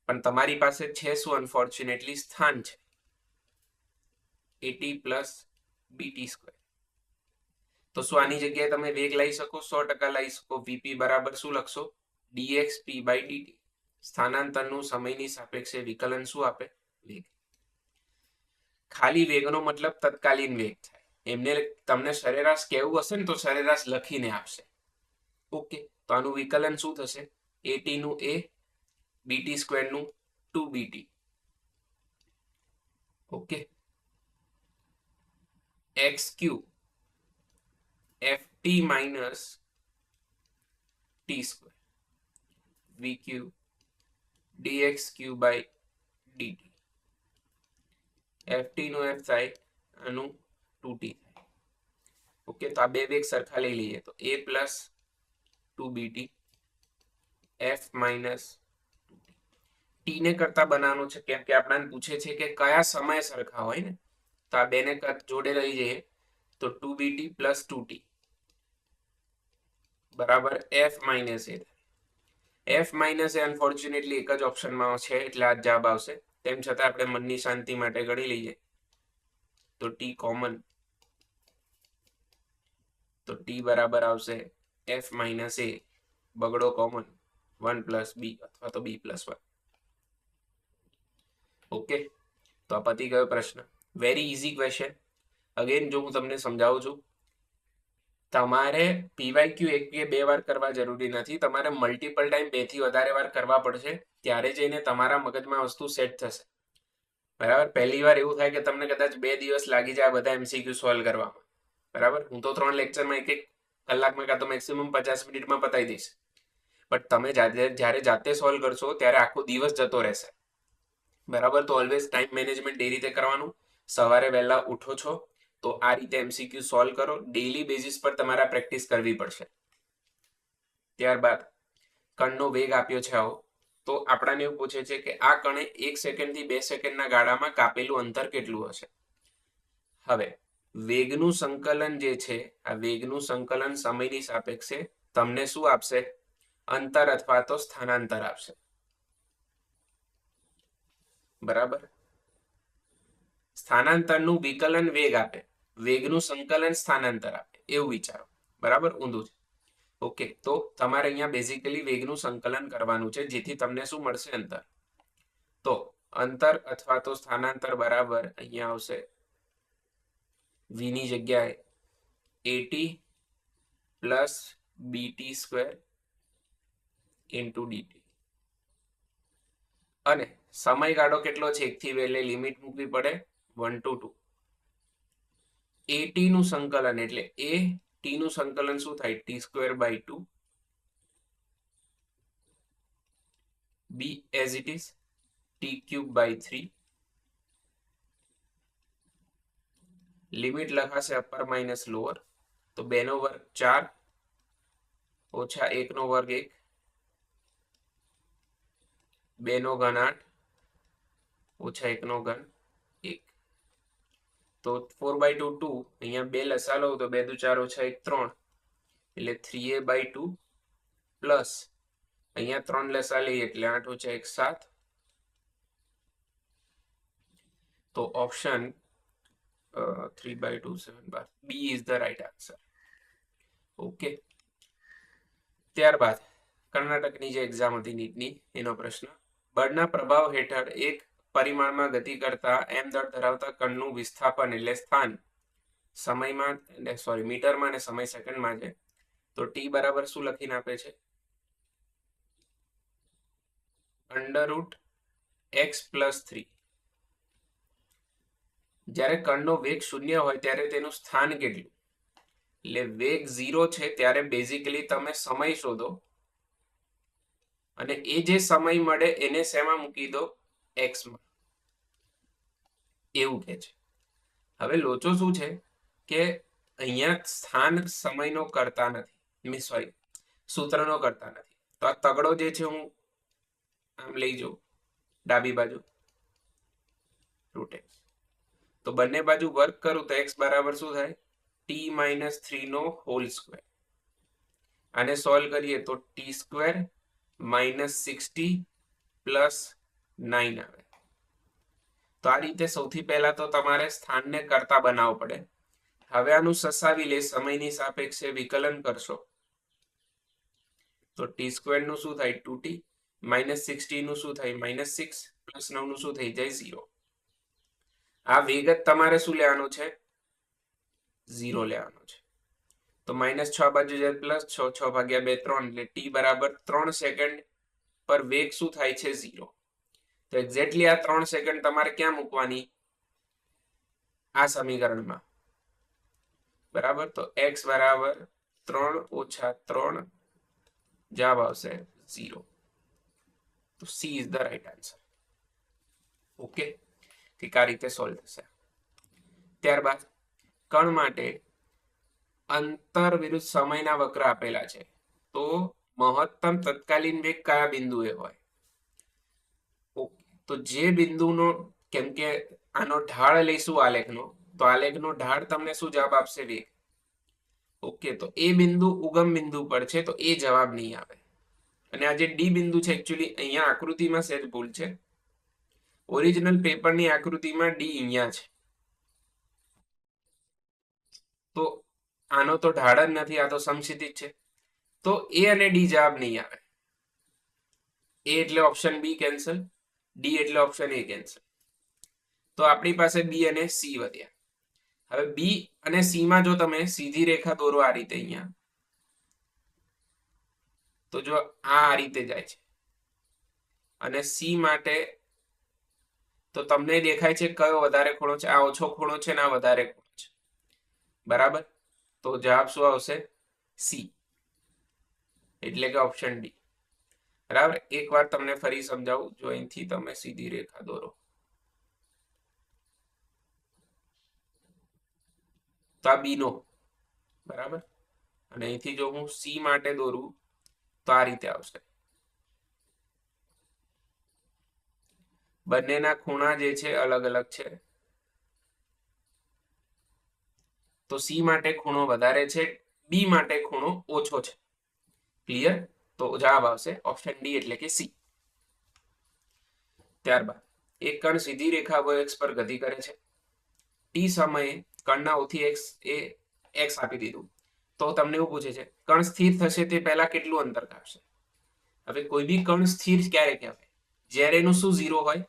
પણ તમારી પાસે છે શું? અનફોર્ચ્યુનેટલી સ્થાન છે at પ્લસ બીટી સ્ક્વેર. તો શું આની જગ્યાએ તમે વેગ લઈ શકો? 100% લઈ શકો. વીપી બરાબર શું લખશો? dx p by dt. સ્થાનાંતરનું સમયની સાપેક્ષે વિકલન શું આપે? વેગ. ખાલી વેગનો મતલબ તત્કાલીન વેગ થાય. એમને તમને સરેરાશ કેવું હશે ને તો સરેરાશ લખીને આપશે. ઓકે, તો આનું વિકલન શું થશે? at નું a, બીટી સ્ક્વેર નું 2bt. Okay, x q ft minus t square vq dx q by dt. ft નું f થાય આનું 2t થાય. ઓકે, તો આ બે વેગ સરખા લઈ લઈએ. તો a plus 2bt f minus T ને કરતા બનાવવાનું છે, કેમ કે આપણને પૂછે છે કે કયા સમય સરખા હોય ને. તો આ બેને જોડે લઈ જઈએ તો 2bt પ્લસ 2t બરાબર f minus a. f minus A unfortunately એક જ ઓપ્શનમાં છે એટલે આ જવાબ આવશે. તેમ છતાં આપણે મનની શાંતિ માટે ગણી લઈએ તો t કોમન. તો t બરાબર આવશે f માઇનસ a બગડો કોમન 1 પ્લસ b અથવા તો b પ્લસ 1. ઓકે, તો આ પતી ગયો પ્રશ્ન. Very easy question. અગેન જો હું તમને સમજાવું છું, તમારે પીવાયક્યુ એક કે બે વાર કરવા જરૂરી નથી. તમારે મલ્ટિપલ ટાઈમ 2 થી વધારે વાર કરવા પડશે, ત્યારે જઈને તમારા મગજમાં વસ્તુ સેટ થશે. બરાબર, પહેલી વાર એવું થાય કે તમને કદાચ 2 દિવસ લાગી જાય બધા એમસીક્યુ સોલ્વ કરવામાં. બરાબર, હું તો 3 લેક્ચરમાં 1-1 કલાકમાં કાં તો મેક્સિમમ 50 મિનિટમાં પતાવી દઈશ. બટ તમે જ્યારે જાતે સોલ્વ કરશો ત્યારે આખો દિવસ જતો રહેશે. બરાબર, તો ઓલવેઝ ટાઈમ મેનેજમેન્ટ એ રીતે કરવાનું. સવારે વહેલા ઉઠો છો તો આ રીતે એમસીક્યુ સોલ્વ કરો. ડેઈલી બેઝિસ પર તમારા પ્રેક્ટિસ કરવી પડશે. ત્યારબાદ કણનો વેગ આપ્યો છે આવો. તો આપણને એવું પૂછે છે કે આ કણે 1 સેકન્ડથી 2 સેકન્ડના ગાળામાં કાપેલું અંતર કેટલું હશે? હવે વેગનું સંકલન જે છે, આ વેગનું સંકલન સમયની સાપેક્ષે તમને શું આપશે? અંતર અથવા તો સ્થાનાંતર આપશે. બરાબર, સ્થાનાંતરનું વિકલન વેગ આપે, વેગનું સંકલન સ્થાનાંતર આપે, એવું વિચારો. બરાબર, ઊંધું છે. ઓકે, તો તમારે અહીંયા બેઝિકલી વેગનું સંકલન કરવાનું છે, જેથી તમને શું મળશે? અંતર. તો અંતર અથવા તો સ્થાનાંતર બરાબર અહીંયા આવશે v ની જગ્યાએ a t plus b t square into d t. અને સમયગાળો કેટલો છે? 1 થી 2, એટલે લિમિટ મૂકવી પડે 1 to 2. એટી નું સંકલન એટલે એ ટી નું સંકલન શું થાય? T square by 2 b as it is t cube by 3. Limit લખાશે અપર માઇનસ લોઅર, તો 2 નો વર્ગ 4 ઓછા 1 નો વર્ગ 1, 2 નો ઘન 8 ઓછા 1 નો ઘન 1. તો 4/2 2, અહીંયા 2 લસા લો તો 2 દુ 4 ઓછા 1 3, એટલે 3a/2 પ્લસ અહીંયા 3 લસા લઈએ એટલે 8 ઓછા 1 7. તો option 3/2 7 b is the right answer. Okay, ત્યારબાદ કર્ણાટકની જે એક્ઝામ હતી નીટની, એનો પ્રશ્ન. બળના પ્રભાવ હેઠળ એક પરિમાણમાં ગતિ કરતા m દળ ધરાવતા કણનું વિસ્થાપન એટલે સ્થાન સમયમાં મીટરમાં અને સમય સેકન્ડમાં છે. તો ટી બરાબર શું લખીને આપે છે? √x+3. જ્યારે કણનો વેગ 0 હોય ત્યારે તેનું સ્થાન કેટલું? એટલે વેગ 0 છે ત્યારે બેઝિકલી તમે સમય શોધો, અને એ જે સમય મળે એને શેમાં મૂકી દો? x માં. એવું કે છે. હવે લોચો શું છે કે અહીંયા સ્થાન સમયનો કરતા નથી, સૂત્રનો કરતા નથી. તો આ તગડો જે છે હું આમ લઈ જાઉં ડાબી બાજુ √x, તો બંને બાજુ વર્ક કરું તો x બરાબર શું થાય? t-3 નો હોલ સ્ક્વેર. આને સોલ્વ કરીએ તો t² -60 પ્લસ 9 આવે. તો આ રીતે સૌથી પહેલા તો તમારે સ્થાનને કરતા બનાવવું પડે. હવે આનું સસાવી લે, સમયની સાપેક્ષે વિકલન કરશો તો t² નું શું થાય? 2t, -60 નું શું થાય? -6, પ્લસ 9 નું શું થઈ જાય? 0. આ વેગ તમારે શું લેવાનું છે? 0 લેવાનો છે. તો -6 બાજુ જાય +6, 6 ભાગ્યા 2 3, એટલે t બરાબર 3 સેકન્ડ પર વેગ શું થાય છે? 0. તો એક્ઝેક્ટલી આ 3 સેકન્ડ તમારે ક્યાં મૂકવાની? આ સમીકરણમાં. બરાબર, તો x બરાબર 3 - 3, જવાબ આવશે 0. તો C is the right answer. Okay, ઠીક, આ રીતે સોલ્વ થશે. ત્યારબાદ કણ માટે અંતર વિરુદ્ધ સમયના વક્ર આપેલા છે. તો મહત્તમ તત્કાલીન વેગ કયા બિંદુએ હોય? ઓકે, તો જે બિંદુનો, કેમ કે આનો ઢાળ લઈશું આલેખનો, તો આલેખનો ઢાળ તમને શું જવાબ આપશે? વેગ. ઓકે, તો એ બિંદુ ઉગમ બિંદુ પર છે, તો એ જવાબ નહીં આવે. અને આ જે ડી બિંદુ છે, એકચ્યુઅલી અહીંયા આકૃતિમાં સહેજ ભૂલ છે. ઓરિજિનલ પેપરની આકૃતિમાં ડી અહીંયા છે, તો આનો તો ઢાળ જ નથી, આ તો સમક્ષિતિજ છે. તો એ અને ડી જવાબ નહીં આવે. એ એટલે ઓપ્શન બી કેન્સલ, ડી એટલે ઓપ્શન એ કેન્સલ. તો આપણી પાસે બી અને સી વધ્યા. હવે બી અને સી માં જો તમે સીધી રેખા દોરો આ રીતે અહીંયા, તો જો આ રીતે જાય છે, અને સી માટે તો તમને દેખાય છે કયો વધારે ખૂણો છે? આ ઓછો ખૂણો છે ને આ વધારે ખૂણો છે. બરાબર, તો જવાબ શું આવશે? સી, એટલે કે ઓપ્શન ડી. બરાબર, એક વાર તમને ફરી સમજાવું. જો અહીંથી તમે સીધી રેખા દોરો તો આ બી નો, બરાબર, અને અહીંથી જો હું સી માટે દોરું તો આ રીતે આવશે. બંનેના ખૂણા જે છે અલગ અલગ છે, તો સી માટે ખૂણો વધારે છે, બી માટે ખૂણો ઓછો છે. ક્લિયર? તો જવાબ આવશે ઓપ્શન ડી, એટલે કે સી. ત્યારબાદ એક કણ સીધી રેખા x પર ગતિ કરે છે. ટી સમયે કણના ઓથી x એ x આપી દીધું, તો તમને એવું પૂછે છે કણ સ્થિર થશે તે પહેલા કેટલું અંતર કાપશે. હવે કોઈ બી કણ સ્થિર ક્યારે કહેવાય? જ્યારે એનું શું ઝીરો હોય?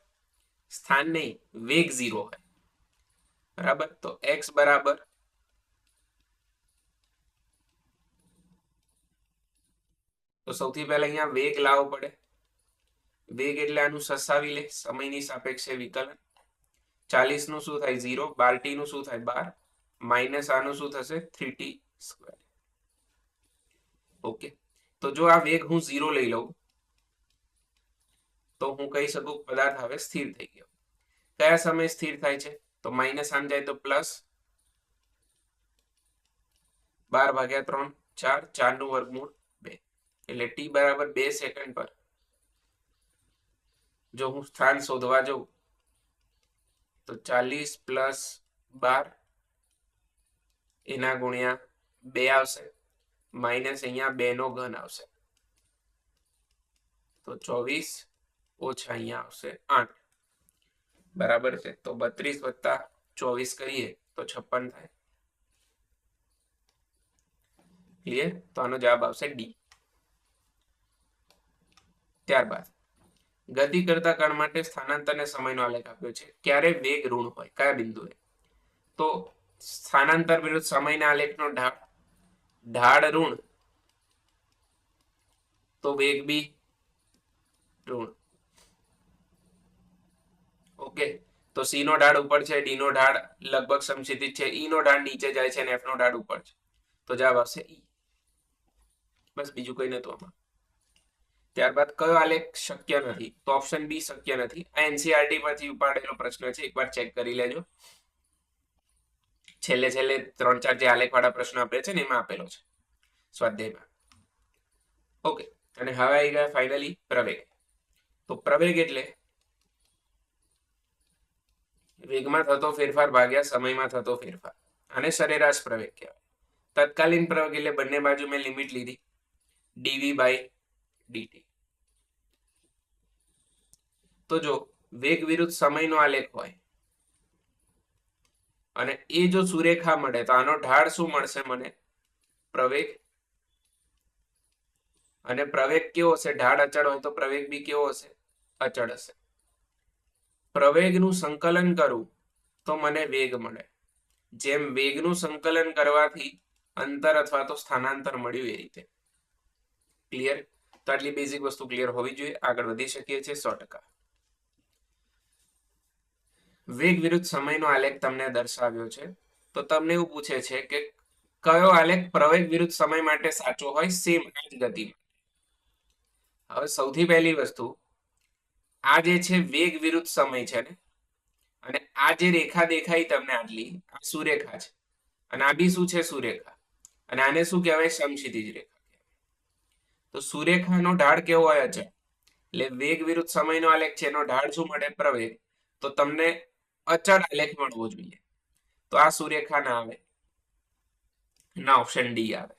સ્થાન નહીં, વેગ ઝીરો હોય. બરાબર, તો એક્સ બરાબર તો સૌથી પહેલા અહીંયા વેગ લાવવો પડે. વેગ એટલે આનું સસાવી લે, સમયની સાપેક્ષે વિકલન. 40 નું શું થાય? 0. 12t નું શું થાય? 12. માઇનસ આનું શું થશે? 3t square. ઓકે, તો જો આ વેગ હું 0 લઈ લઉં તો હું કહી શકું પદાર્થ હવે સ્થિર થઈ ગયો. કયા સમયે સ્થિર થાય છે? તો માઇનસ આમ જાય તો પ્લસ 12/3 4, 4 નું વર્ગમૂળ 2, એટલે t બરાબર 2 સેકન્ડ પર જો હું સ્થાન શોધવા જાઉં તો 40 પ્લસ 12 એના ગુણ્યા 2 આવશે, માઇનસ અહીંયા 2 નો ઘન આવશે, તો 24 ઓછા અહીંયા આવશે 8. બરાબર છે, તો 32 વત્તા 24 કરીએ તો 56 થાય. ક્લિયર? તો આનો જવાબ આવશે ડી. ત્યારબાદ ગતિ કરતા કણ માટે સ્થાનાંતર ને સમયનો આલેખ આપ્યો છે. ક્યારે વેગ ઋણ હોય? કયા બિંદુએ? તો સ્થાનાંતર વિરુદ્ધ સમયના આલેખનો ઢાળ ઋણ, તો વેગ બી ઋણ. ઓકે, તો સી નો ઢાળ ઉપર છે, ડી નો ઢાળ લગભગ સમક્ષિતિજ છે, ઈ નો ઢાળ નીચે જાય છે અને એફ નો ઢાળ ઉપર છે, તો જવાબ આવશે ઈ. બસ, બીજું કઈ નતું આમાં. ત્યારબાદ કયો આલેખ શક્ય નથી? તો ઓપ્શન બી શક્ય નથી. આ એનસીઆરટી પરથી ઉપાડેલો પ્રશ્ન છે, એકવાર ચેક કરી લેજો. છેલ્લે 3-4 જે આલેખ વાળા પ્રશ્નો આપે છે ને એમાં આપેલો છે સ્વાધ્યાયમાં. ઓકે, અને હવે આવી ગયા ફાઇનલી પ્રવેગ. તો પ્રવેગ એટલે વેગમાં થતો ફેરફાર ભાગ્યા સમયમાં થતો ફેરફાર. આને સરેરાશ પ્રવેગ કહેવાય. તત્કાલીન પ્રવેગ એટલે બંને બાજુ મેં લિમિટ લીધી, dv/dt. તો જો વેગ વિરુદ્ધ સમયનો આલેખ હોય અને એ જો સુરેખા મળે તો આનો ઢાળ શું મળશે મને? પ્રવેગ. અને પ્રવેગ કેવો હશે? ઢાળ અચળ હોય તો પ્રવેગ બી કેવો હશે? અચળ હશે. પ્રવેગનું સંકલન કરું તો મને વેગ મળે. જેમ વેગનું સંકલન કરવાથી અંતર અથવા તો સ્થાનાંતર મળ્યું એ રીતે. ક્લિયર? તો આટલી બેઝિક વસ્તુ ક્લિયર હોવી જોઈએ. આગળ વધી શકીએ છીએ 100%. વેગ વિરુદ્ધ સમયનો આલેખ તમને દર્શાવ્યો છે, તો તમને એવું પૂછે છે કે કયો આલેખ પ્રવેગ વિરુદ્ધ સમય માટે સાચો હોય સેમ આ જ ગતિમાં. હવે સૌથી પહેલી વસ્તુ, આ જે છે વેગ વિરુદ્ધ સમય છે ને, અને આ જે રેખા દેખાય તમને આટલી, આ સુરેખા છે, અને આ બી શું છે? સુરેખા. અને આને શું કહેવાય? સમક્ષિતિજ રેખા. તો સુરેખાનો ઢાળ કેવો હોય? અચળ. એટલે વેગ વિરુદ્ધ સમયનો આલેખ છે, એનો ઢાળ શું મળે? પ્રવેગ. તો તમને અચળ આલેખ મળવો જોઈએ. તો આ સુરેખા ના આવે, ના ઓપ્શન ડી આવે.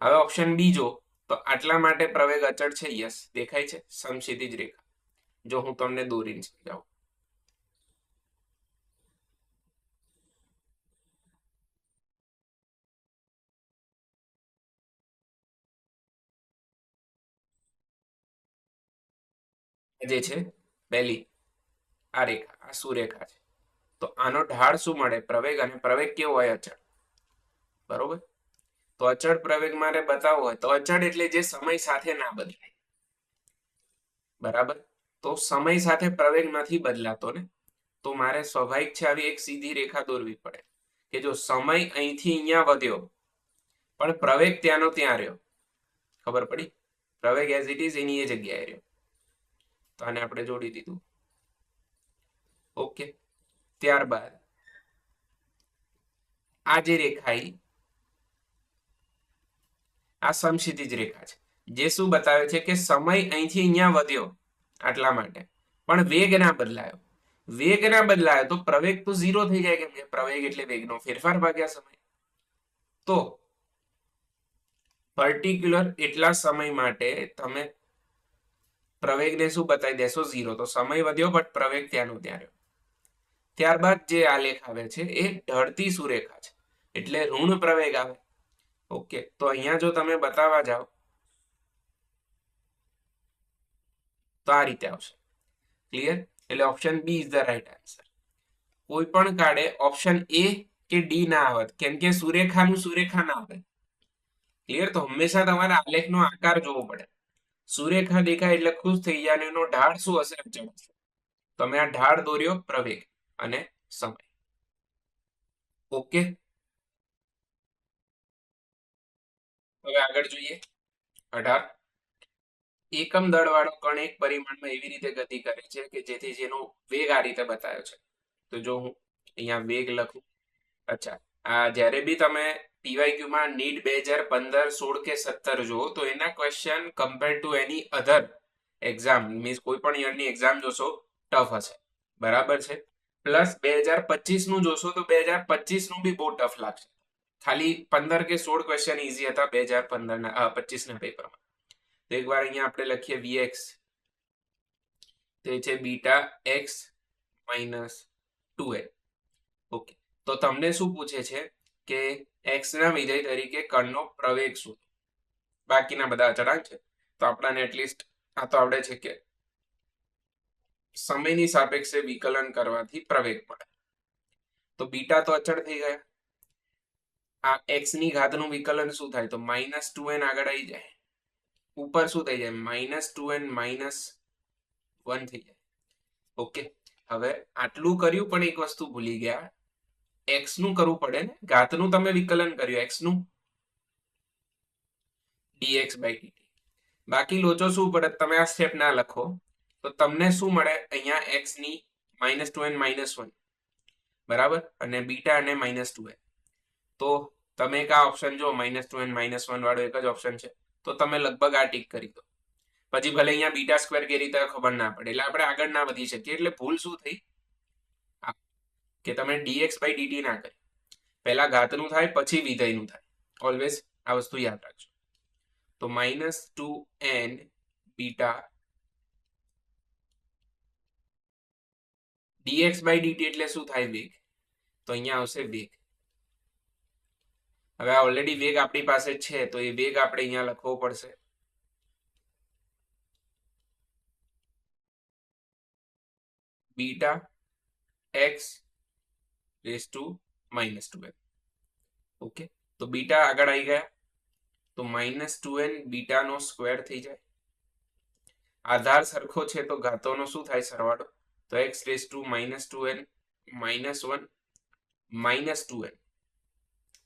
હવે ઓપ્શન બી જો, તો આટલા માટે પ્રવેગ અચળ છે. યસ, દેખાય છે સમક્ષિતિજ રેખા. જો હું તમને દોરીને સમજાવું, જે છે પહેલી આ રેખા, આ સુરેખા છે, તો આનો ઢાળ શું મળે? પ્રવેગ. અને પ્રવેગ કેવો હોય? અચળ. બરોબર. તો અચળ પ્રવેગ મારે બતાવવો હોય તો અચળ એટલે જે સમય સાથે ના બદલાય. બરાબર. તો સમય સાથે પ્રવેગ નથી બદલાતો ને, તો મારે સ્વાભાવિક છે આવી એક સીધી રેખા દોરવી પડે કે જો સમય અહીંથી અહીંયા વધ્યો પણ પ્રવેગ ત્યાંનો ત્યાં રહ્યો. ખબર પડી? પ્રવેગ એઝ ઇટ ઇઝ એની એ જગ્યાએ રહ્યો. તો આને આપણે જોડી દીધું. ઓકે, ત્યારબાદ આ જે રેખા આ સમક્ષિતિજ રેખા છે, જે શું બતાવે છે કે સમય અહીંથી અહીંયા વધ્યો આટલા માટે, પણ વેગ ના બદલાયો. વેગ ના બદલાયો તો પ્રવેગ તો 0 થઈ જાય, કેમ કે પ્રવેગ એટલે વેગનો ફેરફાર ભાગ્યા સમય. તો પર્ટિક્યુલર એટલા સમય માટે તમે પ્રવેગને શું બતાવી દેશો? 0. તો સમય વધ્યો બટ પ્રવેગ ત્યાંનો ત્યાં રહ્યો. ત્યારબાદ જે આલેખ આવે છે એ ઢળતી સુરેખા છે, એટલે ઋણ પ્રવેગ આવે. ઓકે, તો અહીંયા જો તમે બતાવવા જાઓ તો આ રીતે આવશે. ક્લિયર? એટલે option b is the right answer. કોઈ પણ કાળે ઓપ્શન એ કે ડી ના આવત, કેમ કે સુરેખાનું સુરેખા ના આવે. ક્લિયર? તો હંમેશા તમારે આલેખનો આકાર જોવો પડે. સુરેખા દેખાય એટલે ખુશ થઈ જાય અને એનો ઢાળ શું હશે? અચળ હશે. તમે આ ઢાળ દોર્યો પ્રવેગ અને સમય. ઓકે, હવે આગળ જોઈએ. 18. એકમ દળ વાળો કણ એક પરિમાણમાં એવી રીતે ગતિ કરે છે કે જેથી જેનો વેગ આ રીતે બતાવ્યો છે. તો જો હું અહીંયા વેગ લખું, અચ્છા, આ જ્યારે બી તમે PYQ માં નીટ 2015, 16 કે 17 જુઓ તો એના question compare to any other exam means કોઈ પણ યરની એક્ઝામ જોશો ટફ હશે. બરાબર છે? પ્લસ 2025 નું જોશો તો 2025 નું બી બહુ ટફ લાગશે. ખાલી 15 કે 16 ક્વેશ્ચન ઈઝી હતા 2015 ના 25 ના પેપરમાં. તો એકવાર અહીંયા આપણે લખીએ Vx, તે છે beta x minus 2n. Okay, તો તમને શું પૂછે છે કે x ના વિધેય તરીકે કણનો પ્રવેગ શું? બાકીના બધા અચળાંક છે. તો આપણને એટલીસ્ટ આ તો આવડે છે કે સમયની સાપેક્ષે વિકલન કરવાથી પ્રવેગ મળે. તો બીટા તો અચળ થઈ ગયા. આ x ની ઘાતનું વિકલન શું થાય? તો -2n આગળ આવી જાય. ઉપર શું થઈ જાય? -2n -1 થઈ જાય. ઓકે, હવે આટલું કર્યું પણ એક વસ્તુ ભૂલી ગયા. x નું કરવું પડે ને, ઘાતનું તમે વિકલન કર્યું x નું dx/dt. બાકી લોચો શું પડે? તમે આ સ્ટેપ ના લખો તો તમને શું મળે? અહીંયા x ની -2n -1 બરાબર, અને બીટા અને -2n. તો તમે એક આ ઓપ્શન જો -2n -1 વાળો એક જ ઓપ્શન છે, તો તમે લગભગ આ ટીક કરી દો. પછી ભલે અહીંયા બીટા સ્ક્વેર કેવી રીતે ખબર ના પડે, એટલે આપણે આગળ ના વધી શકીએ. એટલે ભૂલ શું થઈ કે તમે dx/dt ના કરી, પહેલા ઘાતનું થાય પછી વિધેયનું થાય. ઓલવેઝ આ વસ્તુ યાદ રાખજો. તો -2n બીટા dx/dt એટલે શું થાય? વેગ. તો અહીંયા આવશે વેગ. હવે ઓલરેડી વેગ આપણી પાસે છે તો એ વેગ આપણે અહીંયા લખવો પડશે. Beta x raise to -2n. Okay, તો બીટા આગળ આવી ગયા તો -2n બીટાનો સ્ક્વેર થઈ જાય. આધાર સરખો છે તો ઘાતોનો શું થાય? સરવાળો. તો x rays to -2n -1 -2n,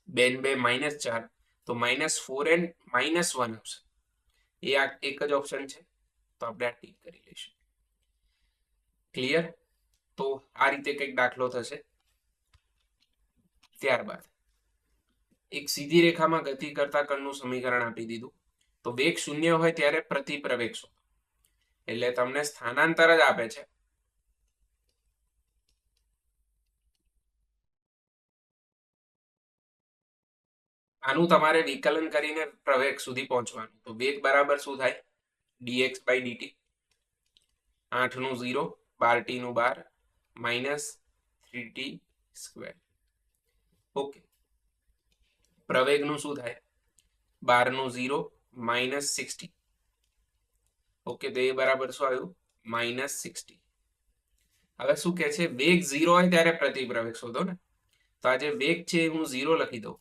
2 -4, તો -4n -1 આવશે. એ આ એક જ ઓપ્શન છે, તો આપણે આ ટીક કરી લઈશું. ક્લિયર? તો આ રીતે કંઈક દાખલો થશે. ત્યારબાદ એક સીધી રેખામાં ગતિ કરતા કણનું સમીકરણ આપી દીધું. તો વેગ 0 હોય ત્યારે પ્રતિપ્રવેગ શોધો. એટલે તમને સ્થાનાંતર જ આપે છે. આનું તમારે વિકલન કરીને પ્રવેગ સુધી પહોંચવાનું. તો વેગ બરાબર શું થાય? dx/dt. 8 નું 0, 12t નું 12, -3t². ઓકે, પ્રવેગનું શું થાય? 12 નું 0 -60. ઓકે, તો એ બરાબર શું આવ્યું? -60. હવે શું કે છે? વેગ 0 હોય ત્યારે પ્રતિપ્રવેગ શોધો ને. તો આ જે વેગ છે હું 0 લખી દઉં.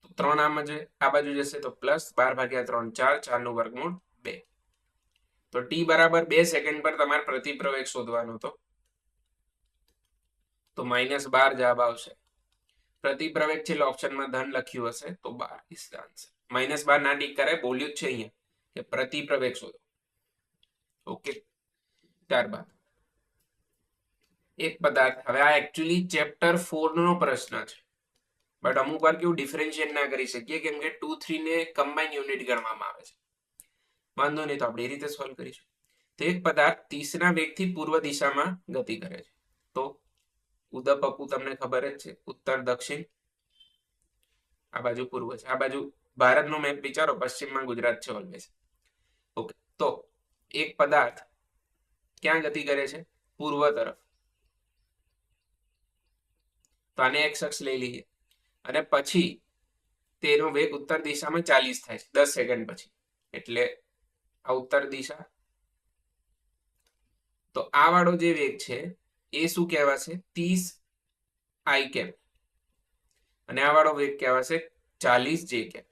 તો 3 આ બાજુ જશે તો +12/3 4, 4 નું વર્ગમૂળ 2. તો t બરાબર 2 સેકન્ડ પર તમારે પ્રતિપ્રવેગ શોધવાનો હતો. તો -12 જવાબ આવશે. પ્રતિપ્રવેગ છે એટલે ઓપ્શનમાં ધન લખ્યું હશે તો 12 ઇઝ ધ આન્સર. -12 ના ટીક કરે, બોલ્યું જ છે અહીંયા કે પ્રતિપ્રવેગ શોધો. ઓકે, ત્યારબાદ એક પદાર્થ. હવે આ એકચ્યુઅલી ચેપ્ટર 4 નો પ્રશ્ન છે, બટ અમુક વાર કેવું ડિફરન્શિએટ ના કરી શકીએ કેમ કે 2, 3 ને કમ્બાઈન યુનિટ ગણવામાં આવે છે. વાંધો નહીં, તો આપણે એ રીતે સોલ્વ કરીશું. તો એક પદાર્થ 30 ના વેગથી પૂર્વ દિશામાં ગતિ કરે છે. તો ઉદપકુ તમને ખબર જ છે, ઉત્તર દક્ષિણ. આ બાજુ પૂર્વ છે, આ બાજુ ભારતનો મેપ વિચારો, પશ્ચિમમાં ગુજરાત છે ઓલવેઝ. ઓકે, તો એક પદાર્થ ક્યાં ગતિ કરે છે? પૂર્વ તરફ. તો આને એક્સ અક્ષ લઈ લઈએ અને પછી તેનો વેગ ઉત્તર દિશામાં 40 થાય છે 10 સેકન્ડ પછી, એટલે આ ઉત્તર દિશા. તો આ વાળો જે વેગ છે એ શું કહેવાશે? 30 આઈ કેપ, અને આ વાળો વેગ કહેવાશે 40 જે કેપ.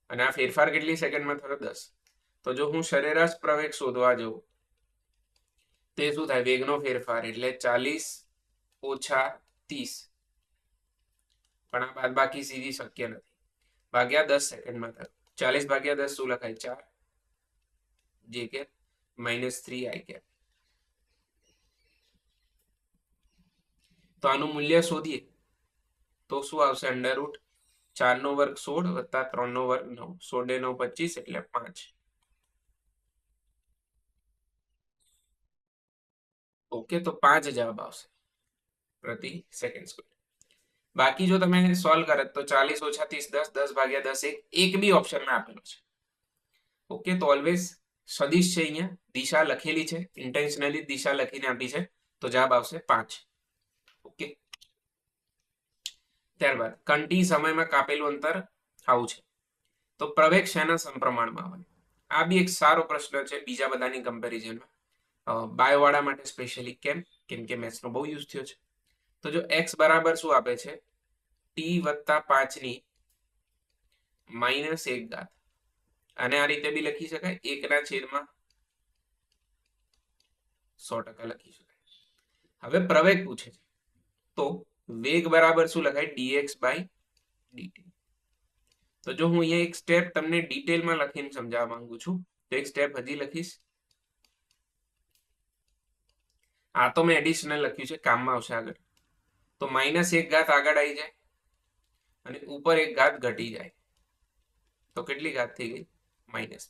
અને આ ફેરફાર કેટલી સેકન્ડમાં થયો? 10. તો જો હું સરેરાશ પ્રવેગ શોધવા જાઉં તે શું થાય? વેગનો ફેરફાર એટલે 40 ઓછા 30, પણ આ બાદબાકી સીધી શક્ય નથી, ભાગ્યા 10 સેકન્ડમાં થયો. 40 ભાગ્યા 10 શું લખાય? 4 જે કે -3 આઈ કે. તો આનું મૂલ્ય શોધીએ તો શું આવશે? √4 નો વર્ગ 16 વત્તા 3 નો વર્ગ 9, 16 9 25 એટલે 5. ઓકે, તો 5 જવાબ આવશે પ્રતિ સેકન્ડ સ્ક્વેર. બાકી જો તમે સોલ્વ કરે તો 40 ઓછા 30 10, 10 ભાગ્યા 10 એક બી ઓપ્શનમાં આપેલો છે. ઓકે, તો ઓલવેઝ સદિશ છે, અહીંયા દિશા લખેલી છે, ઇન્ટેન્શનલી દિશા લખીને આપી છે, તો જવાબ આવશે 5. ઓકે, ત્યારબાદ કંટી સમયમાં કાપેલું અંતર આવું છે, તો પ્રવેગ શેના સમપ્રમાણમાં હોય? આ બી એક સારો પ્રશ્ન છે બીજા બધાની કમ્પેરિઝનમાં, બાયોવાળા માટે સ્પેશિયલી. કેમ કે મેથ્સનો બહુ યુઝ થયો છે. તો જો x બરાબર શું આપે છે? t વત્તા 5 ની -1 ઘાત, અને આ રીતે બી લખી શકાય, 1/100% લખી શકાય. હવે પ્રવેગ પૂછે છે, તો વેગ બરાબર શું લખાય? dx/dt. તો જો હું અહીંયા એક સ્ટેપ તમને ડિટેલમાં લખીને સમજાવવા માંગુ છું, તો એક સ્ટેપ હજી લખીશ. આ તો મેં એડિશનલ લખ્યું છે, કામમાં આવશે આગળ. તો -1 ઘાત આગળ આવી જાય અને ઉપર 1 ઘાત ઘટી જાય, તો કેટલી ઘાત થઈ ગઈ? -2.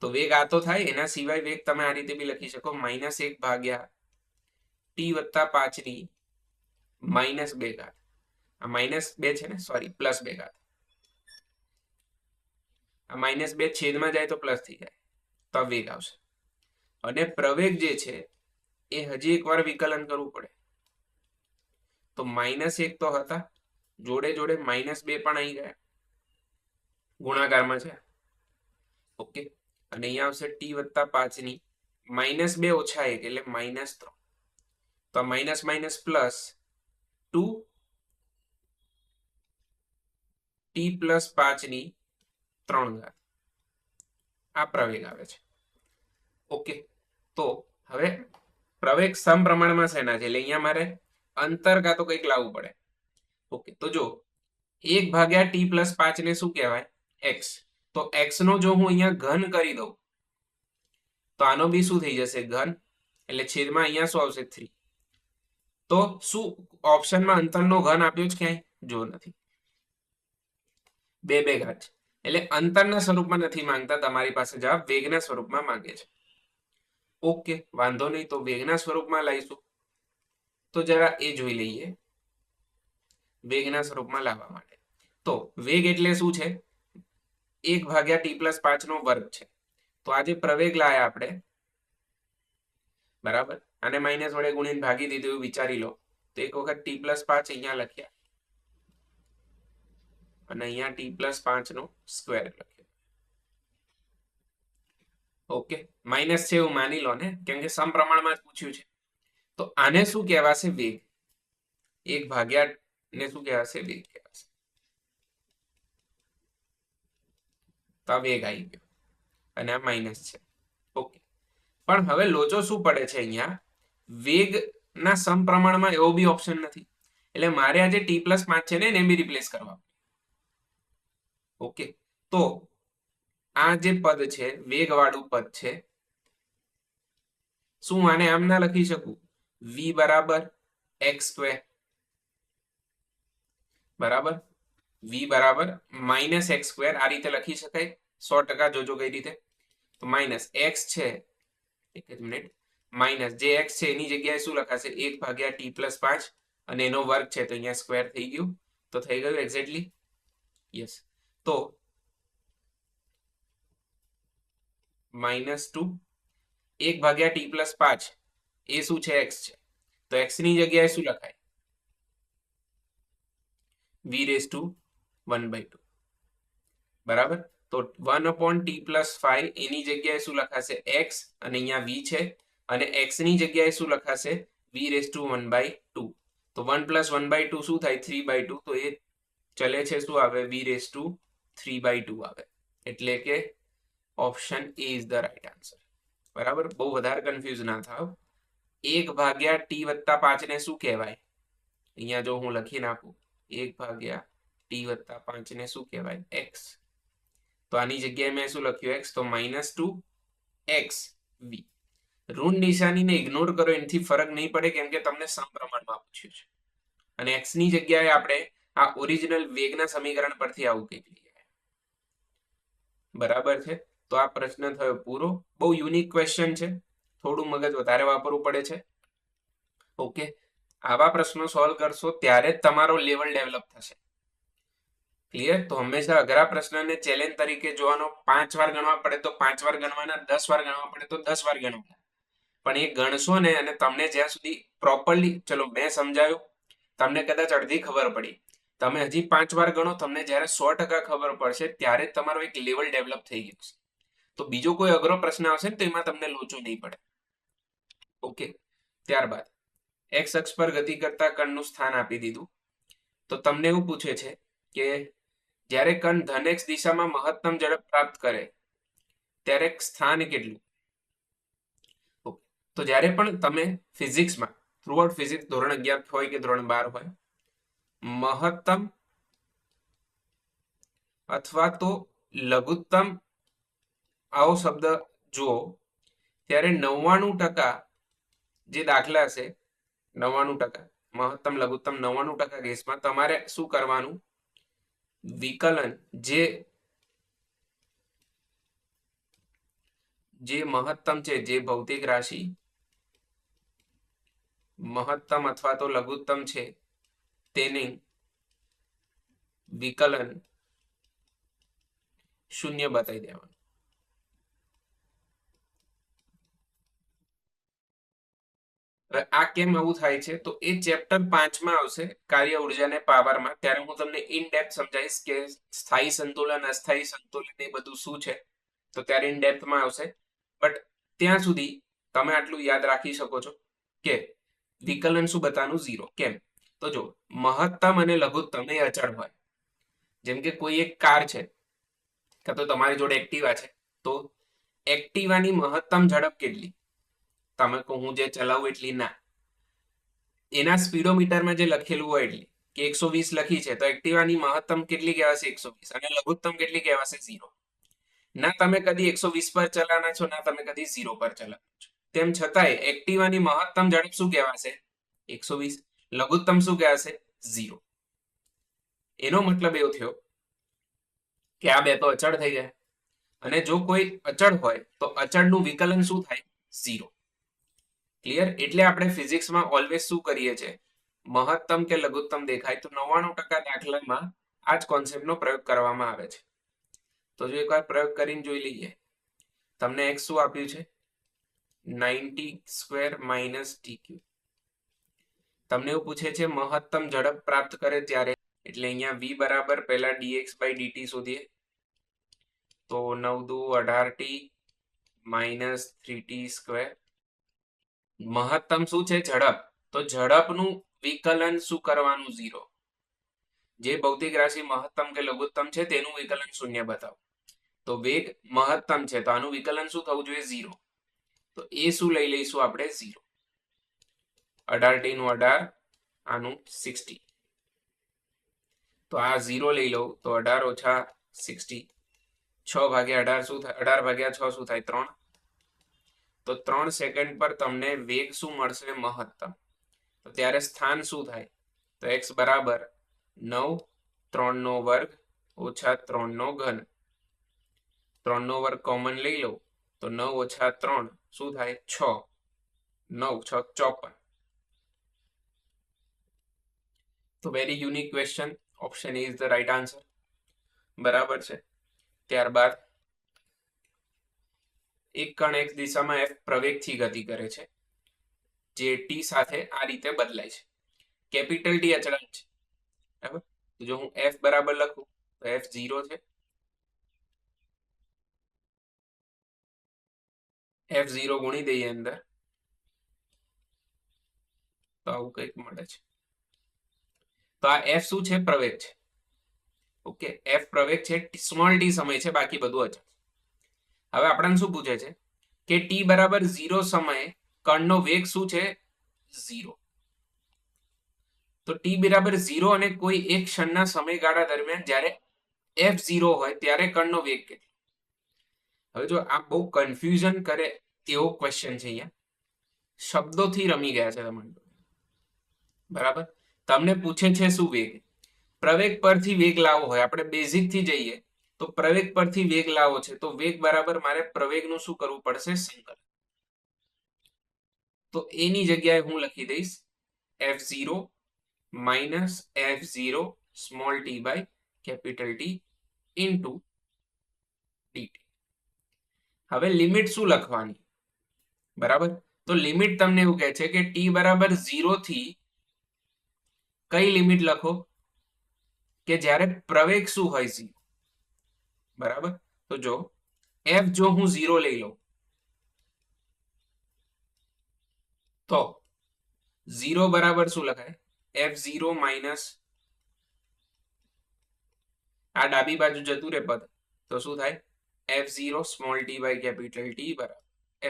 તો વેગ આ તો થાય, એના સિવાય વેગ તમે આ રીતે બી લખી શકો, -1 ભાગ્યા t વત્તા 5 ની -2 ઘાત. આ -2 છે ને, સોરી, +2 ઘાત. આ -2 છેદમાં જાય તો પ્લસ થઈ જાય, તો આ વેગ આવશે. અને પ્રવેગ જે છે એ હજી એકવાર વિકલન કરવું પડે. તો -1 તો હતા, જોડે જોડે -2 પણ આવી ગયા, ગુણાકારમાં છે. ઓકે, અને અહીંયા આવશે t વત્તા 5 ની -2 ઓછા 1 એટલે -3. તો minus minus plus 2 t plus 5 ની 3 ઘાત. આ પ્રવેગ આવે છે. ઓકે, તો હવે પ્રવેગ સમપ્રમાણમાં શેના છે? એટલે અહીંયા મારે અંતર કાં તો કંઈક લાવવું પડે. ઓકે, તો જો 1 ભાગ્યા t પ્લસ 5 ને શું કહેવાય? x. તો x નો જો હું અહીંયા ઘન કરી દઉં તો આનો બી શું થઈ જશે? ઘન. એટલે છેદમાં અહીંયા શું આવશે? 3. તો શું ઓપ્શનમાં અંતરનો ઘન આપ્યો છે ક્યાંય? જો નથી, 2 ઘાત. એટલે અંતરના સ્વરૂપમાં નથી માંગતા, તમારી પાસે જવાબ વેગના સ્વરૂપમાં માંગે છે. ઓકે, વાંધો નહીં, તો વેગના સ્વરૂપમાં લાવીશું. તો જરા એ જોઈ લઈએ વેગના સ્વરૂપમાં લાવવા માટે. તો વેગ એટલે શું છે? 1 ભાગ્યા t પ્લસ 5 નો વર્ગ છે. તો આજે પ્રવેગ લાયા આપણે, બરાબર, અને માઇનસ વડે ગુણીને ભાગી દીધું એવું વિચારી લો. તો એક વખત t પ્લસ 5 અહીંયા લખ્યા અને અહીંયા t પ્લસ 5 નો સ્ક્વેર લખ્યો. ઓકે, માઇનસ છે એવું માની લો ને, કેમ કે સમપ્રમાણમાં જ પૂછ્યું છે. તો આને શું કહેવાશે? વેગ. 1 ભાગ્યા ને શું કહેવાશે? વેગ કહેવાશે. તો આ વેગ આવી ગયો અને આ માઇનસ છે. ઓકે, પણ હવે લોચો શું પડે છે? અહીંયા વેગના સમપ્રમાણમાં એવો બી ઓપ્શન નથી, એટલે મારે આજે t પ્લસ 5 છે ને એને બી રિપ્લેસ કરવા. ઓકે, તો આ જે પદ છે વેગવાળું પદ છે, શું આને આમ ના લખી શકું? v બરાબર x², બરાબર, v બરાબર -x², આ રીતે લખી શકાય 100%. જોજો કઈ રીતે. તો માઇનસ x છે, એક જ મિનિટ, માઇનસ જે x છે એની જગ્યાએ શું લખાશે? 1 ભાગ્યા t પ્લસ 5 અને એનો વર્ગ છે, તો અહીંયા સ્ક્વેર થઈ ગયું. તો થઈ ગયું એક્ઝેક્ટલી? યસ. તો -2 1 ભાગ્યા t પ્લસ 5 એ શું છે? x છે. તો x ની જગ્યાએ શું લખાય? v/1/2 બરાબર. તો 1/t+5 એની જગ્યાએ શું લખાશે? x અને અહીંયા v છે અને x ની જગ્યાએ શું લખાશે? v/1/2. તો 1 + 1/2 શું થાય? 3/2. તો એ ચલે છે શું આવે? v/3/2 આવે. એટલે કે option A is the right answer. બરાબર. બહુ વધારે કન્ફ્યુઝ ના થાવ. 1/t+5 ને શું કહેવાય? અહીંયા જો હું લખી નાખું 1/t+5 ને શું કહેવાય? x. તો આની જગ્યાએ મેં શું લખ્યું? x. તો -2xv. ઋણ નિશાનીને ઇગ્નોર કરો, એનાથી ફરક નહીં પડે કેમ કે તમને સમપ્રમાણમાં પૂછ્યું છે. અને x ની જગ્યાએ આપણે આ ઓરિજિનલ વેગના સમીકરણ પરથી આવું કહી લઈએ. બરાબર છે. તો આ પ્રશ્ન થયો પૂરો. બહુ યુનિક ક્વેશ્ચન છે, થોડું મગજ વધારે વાપરવું પડે છે. ઓકે, આવા પ્રશ્નો સોલ્વ કરશો ત્યારે જ તમારો લેવલ ડેવલપ થશે. ક્લિયર? તો હંમેશા અઘરા પ્રશ્નને ચેલેન્જ તરીકે જોવાનો. 5 વાર ગણવા પડે તો 5 વાર ગણવાના, 10 વાર ગણવા પડે તો 10 વાર ગણવાના. પણ એ ગણશો ને અને તમને જ્યાં સુધી પ્રોપરલી, ચલો મેં સમજાયું, તમને કદાચ અડધી ખબર પડી, તમે હજી 5 વાર ગણો, તમને જ્યારે 100% ખબર પડશે ત્યારે તમારો એક લેવલ ડેવલપ થઈ ગયો છે. તો બીજો કોઈ અઘરો પ્રશ્ન આવશે ને તો એમાં તમને લોચો નહીં પડે. ઓકે, ત્યારબાદ x અક્ષ પર ગતિ કરતા કણનું સ્થાન આપી દીધું. તો તમને એવું પૂછે છે કે જ્યારે કણ ધન x દિશામાં મહત્તમ ઝડપ પ્રાપ્ત કરે ત્યારે સ્થાન કેટલું? તો જ્યારે પણ તમે ફિઝિક્સમાં, થ્રુઆઉટ ફિઝિક્સ ધોરણ 11 હોય કે ધોરણ 12 હોય, મહત્તમ અથવા તો લઘુત્તમ આવો શબ્દ જુઓ ત્યારે 99% જે દાખલા છે, 99% મહત્તમ લઘુત્તમ 99% કેસમાં તમારે શું કરવાનું? વિકલન જે મહત્તમ છે, જે ભૌતિક રાશિ મહત્તમ અથવા તો લઘુત્તમ છે તેની વિકલન 0 બતાવી દેવાનું. આ કેમ આવું થાય છે? તો એ ચેપ્ટર 5 માં આવશે, કાર્ય ઉર્જા ને પાવરમાં. ત્યારે હું તમને ઇન ડેપ્થ સમજાવીશ કે સ્થાયી સંતુલન, અસ્થાયી સંતુલન એ બધું શું છે. તો ત્યારે ઇન ડેપ્થમાં આવશે. બટ ત્યાં સુધી તમે આટલું યાદ રાખી શકો છો કે વિકલન શું બતાવવાનું? 0. કેમ? તો જો મહત્તમ અને લઘુત્તમ એ અચળ હોય. જેમ કે કોઈ એક કાર છે કાં તો તમારી જોડે એક્ટિવા છે, તો એક્ટિવાની મહત્તમ ઝડપ કેટલી? તમે કહો હું જે ચલાવું એટલી ના, એના સ્પીડોમીટરમાં જે લખેલું હોય એટલી, કે 120 લખી છે તો એક્ટિવાની મહત્તમ કેટલી કહેવાશે? 120. અને લઘુત્તમ કેટલી કહેવાશે? 0. ના તમે કદી 120 પર ચલાવના છો, ના તમે કદી 0 પર ચલાવના છો. તેમ છતાંય એક્ટિવાની મહત્તમ ઝડપ શું કહેવાશે? 120. લઘુત્તમ શું કહેવાશે? 0. એનો મતલબ એવો થયો કે આ બે તો અચળ થઈ જાય, અને જો કોઈ અચળ હોય તો અચળનું વિકલન શું થાય? 0. ક્લિયર? એટલે આપણે ફિઝિક્સમાં ઓલવેઝ શું કરીએ છીએ? મહત્તમ કે લઘુત્તમ દેખાય તો 99% દાખલામાં આ જ કોન્સેપ્ટનો પ્રયોગ કરવામાં આવે છે. તો જો એકવાર પ્રયોગ કરીને જોઈ લઈએ. તમને x શું આપ્યું છે? 90² - tq. તમને એવું પૂછે છે મહત્તમ ઝડપ પ્રાપ્ત કરે ત્યારે, એટલે અહીંયા v બરાબર પહેલા dx/dt શોધીએ. તો 9 × 18t - 3t². મહત્તમ શું છે? ઝડપ. તો ઝડપનું વિકલન શું કરવાનું? 0. જે ભૌતિક રાશિ મહત્તમ કે લઘુત્તમ છે તેનું વિકલન 0 બતાવો. તો વેગ મહત્તમ છે તો આનું વિકલન શું થવું જોઈએ? 0. તો એ શું લઈ લઈશું આપણે? 0. 18t નું 18, આનું 60. તો આ 0 લઈ લઉં તો 18 - 60. 6/18 શું થાય? 18/6 શું થાય? 3. તો 3 સેકન્ડ પર તમને વેગ શું મળશે? મહત્તમ. તો ત્યારે સ્થાન શું થાય? તો x બરાબર 9, 3/2 - 3/3. 3/2 કોમન લઈ લો તો 9 - 3 શું થાય? 6. 9 × 6 = 54. તો very unique question. Option is the right answer. બરાબર છે. ત્યારબાદ એક કણ x દિશામાં f પ્રવેગથી ગતિ કરે છે. જે ટી સાથે આ રીતે બદલાય છે. કેપિટલ ટી અચળાંક છે, બરાબર. તો જો હું એફ બરાબર લખું તો એફ 0 છે, એફ 0 ગુણી દઈએ અંદર તો આવું કંઈક મળે છે. તો આ એફ શું છે? પ્રવેગ છે. ઓકે, એફ પ્રવેગ છે, સ્મોલ ટી સમય છે, બાકી બધું અચળ. હવે આપણને શું પૂછે છે કે ટી બરાબર 0 સમયે કણનો વેગ શું છે? 0. તો ટી બરાબર 0 અને કોઈ એક ક્ષણના સમયગાળા દરમિયાન જ્યારે એફ 0 હોય ત્યારે કણનો વેગ કેટલો? હવે જો આ બહુ કન્ફ્યુઝન કરે એવો ક્વેશ્ચન છે. અહીંયા શબ્દોથી રમી ગયા છે તમારે, બરાબર. તમને પૂછે છે શું? વેગ. પ્રવેગ પરથી વેગ લાવવો હોય, આપણે બેઝિક થી જઈએ તો પ્રવેગ પરથી વેગ લાવવો છે તો વેગ બરાબર મારે પ્રવેગનું શું કરવું પડશે? સંકલન. તો એની જગ્યાએ હું લખી દઈશ f0 minus f0 small t by capital t into dt. હવે લિમિટ શું લખવાની? બરાબર. તો લિમિટ તમને એવું કહે છે કે ટી બરાબર 0 થી કઈ લિમિટ લખો? કે જ્યારે પ્રવેગ શું હોય? 0. બરાબર. તો જો f જો હું 0 લઈ લઉં તો 0 બરાબર શું લખાય? f0 માઇનસ આ ડાબી બાજુ જતું રે પદ તો શું થાય? f0 small t by capital t બરાબર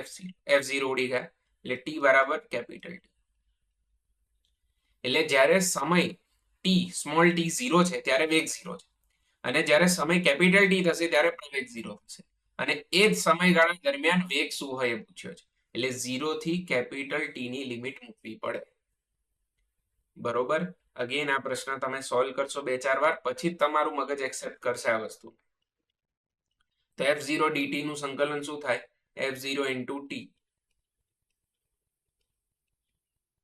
f0. f0 ઉડી ગયા એટલે ટી બરાબર કેપિટલ ટી. એટલે જ્યારે સમય ટી સ્મોલ ટી 0 છે ત્યારે વેગ 0 છે, અને જ્યારે સમય કેપિટલ ટી થશે ત્યારે પ્રવેગ 0 થશે. અને એ જ સમયગાળા દરમિયાન વેગ શું હોય એ પૂછ્યો છે. એટલે 0 થી કેપિટલ ટી ની લિમિટ મૂકવી પડે. બરોબર. અગેન આ પ્રશ્ન તમે સોલ્વ કરશો 2-4 વાર પછી તમારું મગજ એક્સેપ્ટ કરશે આ વસ્તુ. તો f0 dt નું સંકલન શું થાય? f0 into t.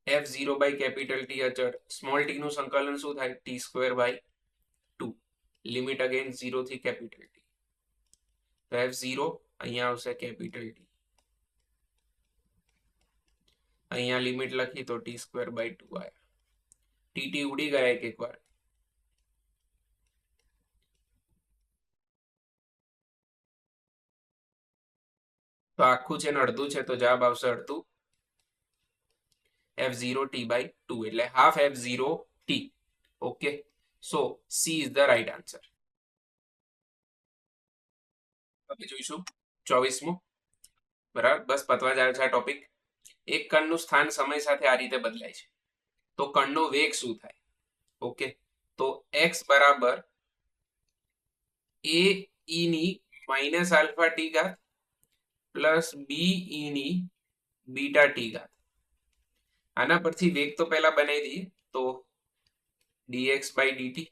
f0 by capital t અચળ, સ્મોલ ટી નું સંકલન શું થાય? T square by 2. Limit again 0 થી કેપિટલ ટી. તો f0 અહીંયા આવશે કેપિટલ ટી, અહીંયા લિમિટ લખી તો ટી સ્ક્વેર બાય 2 આયા. ટી ઉડી ગયા એક વાર. તો આખું છે ને અડધું છે તો જવાબ આવશે અડધું f0 t by 2 એટલે half f0 t. Okay, so C is the right answer. હવે જોઈશું 24મો. બરાબર, બસ પતવા જાય છે આ ટોપિક. એક કણનું સ્થાન સમય સાથે આ રીતે બદલાય છે તો કણનો વેગ શું થાય? ઓકે, તો x બરાબર a e ની માઇનસ આલ્ફા ટી ઘાત પ્લસ બી ઈ ની બીટા ટી ઘાત. આના પરથી વેગ તો પહેલા બનાવી દઈએ તો dx બાય dt.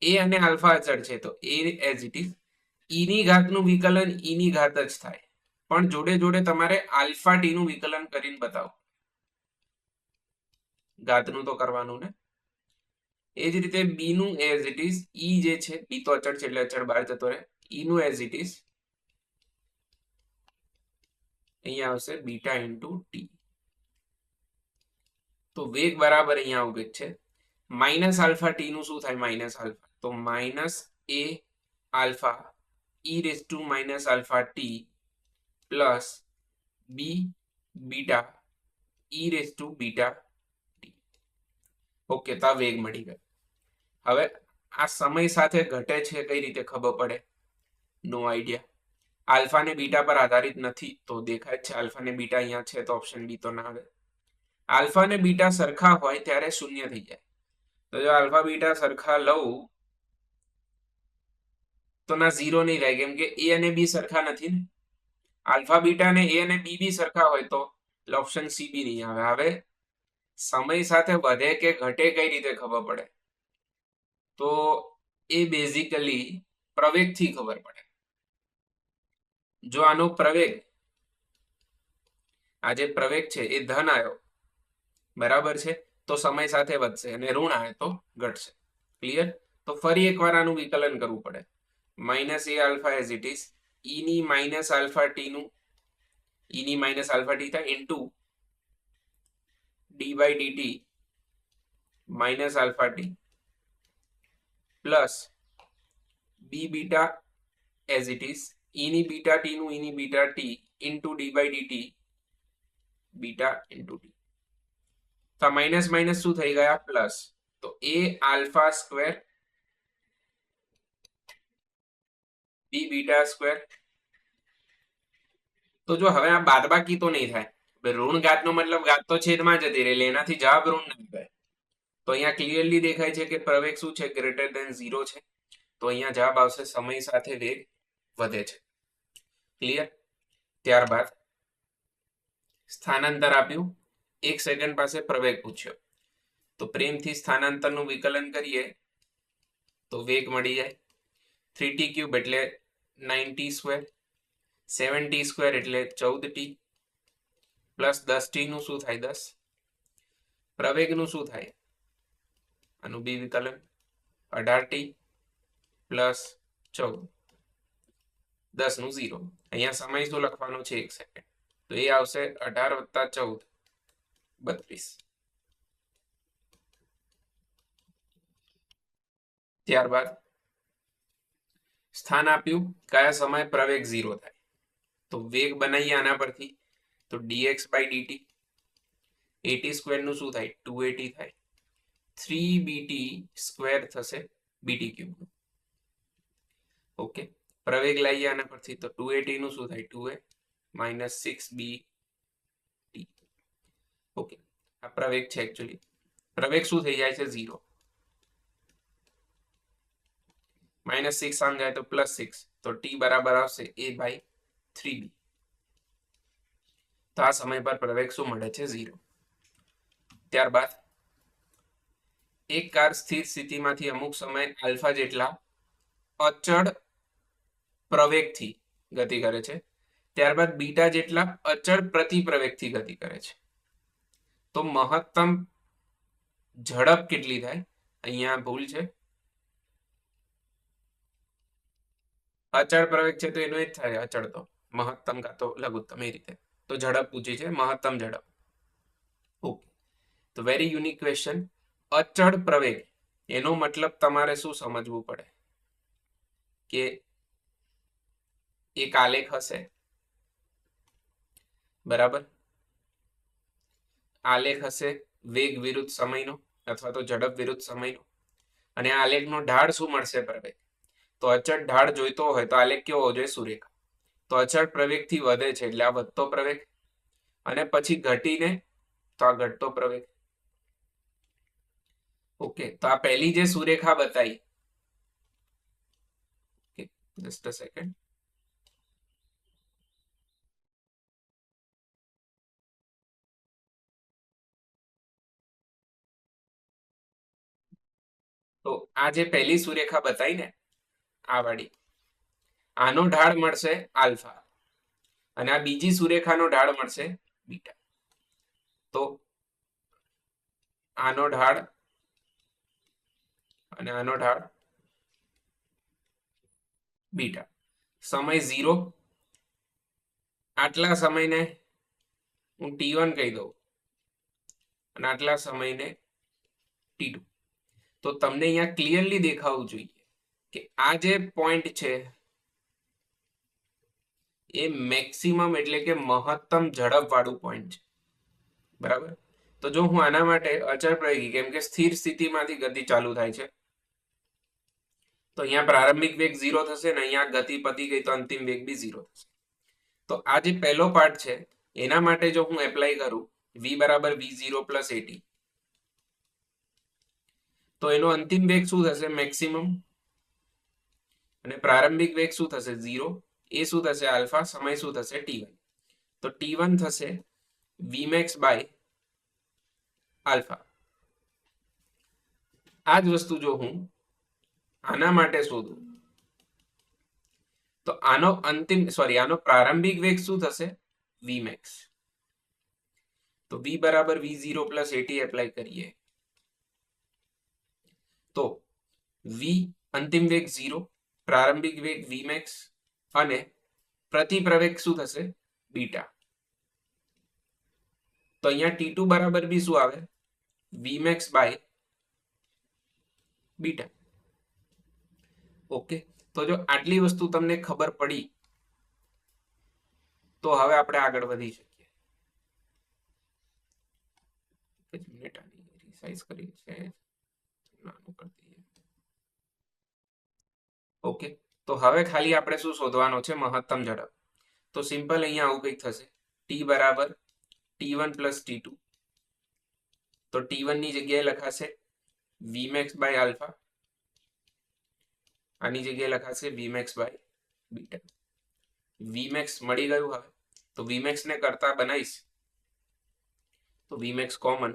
એ અને આલ્ફા અચળ છે તો એ એઝ ઇટ ઇઝ. ઈ ની ઘાતનું વિકલન ઈ ની ઘાત જ થાય, પણ જોડે જોડે તમારે આલ્ફા ટી નું વિકલન કરીને બતાવો. ઘાતનું તો કરવાનું ને. એ જ રીતે બી નું એઝ ઇટ ઇઝ. ઈ જે છે બી તો અચળ છે એટલે અચળ બહાર જતો રહે. ઈ નું એઝ ઇટ ઇઝ અહીંયા આવશે બીટા ઇન્ટુ ટી. તો વેગ બરાબર અહીંયા આવું કંઈક છે. માઇનસ આલ્ફા ટી નું શું થાય? માઇનસ આલ્ફા તો minus a alpha e raise to minus alpha t plus b beta e raise to beta t. Okay, તો આ વેગ મળી ગયો. હવે આ સમય સાથે ઘટે છે કઈ રીતે ખબર પડે? નો આઈડિયા. આલ્ફા ને બીટા પર આધારિત નથી તો દેખાય છે આલ્ફા ને બીટા અહીંયા છે તો ઓપ્શન બી તો ના આવે. આલ્ફા ને બીટા સરખા હોય ત્યારે શૂન્ય થઈ જાય. તો જો આલ્ફા બીટા સરખા લઉં તો ના 0 નહીં થાય કેમ કે એ અને બી સરખા નથી ને. આલ્ફા બીટા ને એ અને બી બી સરખા હોય તો ઓપ્શન સી બી નહીં આવે. હવે સમય સાથે વધે કે ઘટે કઈ રીતે ખબર પડે? તો એ બેઝિકલી પ્રવેગથી ખબર પડે. જો આનો પ્રવેગ, આ જે પ્રવેગ છે એ ધન આવ્યો બરાબર છે તો સમય સાથે વધશે અને ઋણ આવે તો ઘટશે. ક્લિયર? તો ફરી એકવાર આનું વિકલન કરવું પડે. Minus a alpha as it is e ની માઇનસ આલ્ફા ટી નું ઈ ની માઇનસ આલ્ફા ટી થાય into d by d t minus alpha t plus b beta as it is ઈની બીટા ટી નું ઈની beta t into d by d t beta into t. તો minus minus શું થઈ ગયા પ્લસ. તો a alpha square b beta square. તો જો હવે આ બાદબાકી તો નહીં થાય, ઋણ ઘાતનો મતલબ ઘાત તો છેદમાં જતી રહે એટલે એનાથી જવાબ ઋણ નહીં થાય. તો અહીંયા ક્લિયરલી દેખાય છે કે પ્રવેગ શું છે ગ્રેટર ધેન 0 છે. તો અહીંયા જવાબ આવશે સમય સાથે વેગ વધે છે. ક્લિયર. ત્યારબાદ સ્થાનાંતર આપ્યું, 1 સેકન્ડ પાસે પ્રવેગ પૂછ્યો. તો પ્રેમથી સ્થાનાંતરનું વિકલન કરીએ તો વેગ મળી જાય. 3t ક્યુબ એટલે 9t સ્ક્વેર, 7t સ્ક્વેર એટલે 14t પ્લસ 10t નું શું થાય 10. પ્રવેગનું શું થાય આનું બી વિકલન 18t પ્લસ 14, 10 નું 0. અહીંયા સમય શું લખવાનો છે 1 સેકન્ડ. તો એ આવશે 18 + 14 32. ત્યારબાદ સ્થાન આપ્યું, કયા સમય પ્રવેગ 0 થાય. તો વેગ બનાવીએ આના પરથી. તો dx બાય dt 80 સ્ક્વેર નું શું થાય 280 થાય. 3bt સ્ક્વેર થશે bt ક્યુબ નું. ઓકે, પ્રવેગ લઈએ આના પરથી. તો 280 નું શું થાય 2a માઇનસ 6bt. ઓકે, આ પ્રવેગ છે એકચ્યુઅલી. પ્રવેગ શું થઈ જાય છે 0. -6 આમ જાય તો +6. તો t બરાબર આવશે a/3b. તો આ સમય પર પ્રવેગ શું મળે છે 0. ત્યારબાદ એક કાર સ્થિર સ્થિતિમાંથી અમુક સમય આલ્ફા જેટલા અચળ પ્રવેગથી ગતિ કરે છે. ત્યારબાદ બીટા જેટલા અચળ પ્રતિપ્રવેગથી ગતિ કરે છે. તો મહત્તમ ઝડપ કેટલી થાય? અહીંયા ભૂલ છે, અચળ પ્રવેગ છે તો એનો જ થાય અચળ, તો મહત્તમ કાં તો લઘુત્તમ એ રીતે. તો ઝડપ પૂછી છે, મહત્તમ ઝડપ. ઓકે, તો વેરી યુનિક ક્વેશ્ચન. અચળ પ્રવેગ એનો મતલબ તમારે શું સમજવું પડે કે એક આલેખ હશે, બરાબર. આલેખ હશે વેગ વિરુદ્ધ સમયનો અથવા તો ઝડપ વિરુદ્ધ સમયનો, અને આ આલેખનો ઢાળ શું મળશે પ્રવેગ. તો અચળ ઢાળ જોઈતો હોય તો આલેખ કેવો હોવો જોઈએ સુરેખા. તો અચળ પ્રવેગથી વધે છે એટલે આ વધતો પ્રવેગ, અને પછી ઘટીને તો આ ઘટતો પ્રવેગ. ઓકે, તો આ પહેલી જે સુરેખા બતાવી, જસ્ટ અ સેકન્ડ. તો આ જે પહેલી સુરેખા બતાવી ને આ વાળી, આનો ઢાળ મળશે આલ્ફા, અને આ બીજી સુરેખાનો ઢાળ મળશે બીટા. તો આનો ઢાળ અને આનો ઢાળ બીટા. સમય 0, આટલા સમયને હું t1 કહી દઉં અને આટલા સમયને t2. તો તમને અહીંયા ક્લિયરલી દેખાવું જોઈએ કે આ જે પોઈન્ટ છે એ મેક્સિમમ એટલે કે મહત્તમ ઝડપ વાળું પોઈન્ટ છે, બરાબર. તો જો હું આના માટે અચળ પ્રવેગી, કેમ કે સ્થિર સ્થિતિમાંથી ગતિ ચાલુ થાય છે, તો અહીંયા પ્રારંભિક વેગ 0 થશે ને અહીંયા ગતિ પતી ગઈ તો અંતિમ વેગ બી 0 થશે. તો આ જે પહેલો પાર્ટ છે એના માટે જો હું એપ્લાય કરું v બરાબર v0 + at, તો એનો અંતિમ વેગ શું થશે મેક્સિમમ, અને પ્રારંભિક વેગ શું થશે 0. એ શું થશે આલ્ફા, સમય શું થશે t1. તો t1 થશે vmax બાય આલ્ફા. આ જ વસ્તુ જો હું આના માટે શોધું તો આનો આનો પ્રારંભિક વેગ શું થશે vmax. તો v બરાબર v0 + at એપ્લાય કરીએ તો v અંતિમ વેગ 0, પ્રારંભિક વેગ vmax અને પ્રતિપ્રવેગ શું થશે બીટા. તો અહીંયા T2 બરાબર બી શું આવે? Vmax by beta. ઓકે, તો જો આટલી વસ્તુ તમને ખબર પડી તો હવે આપણે આગળ વધી શકીએ. રિસાઇઝ કરી છે, નાનું કરી દઈએ. ઓકે, તો હવે ખાલી આપણે શું શોધવાનો છે? મહત્તમ ઝડપ. તો સિમ્પલ અહીંયા આવું કંઈક થશે, ટી બરાબર T1 પ્લસ T2. તો T1 ની જગ્યાએ લખાશે Vmax બાય આલ્ફા, આની જગ્યાએ લખાશે Vmax બાય બીટા. Vmax મળી ગયું. હવે તો Vmax ને કરતા બનાવીશ તો Vmax common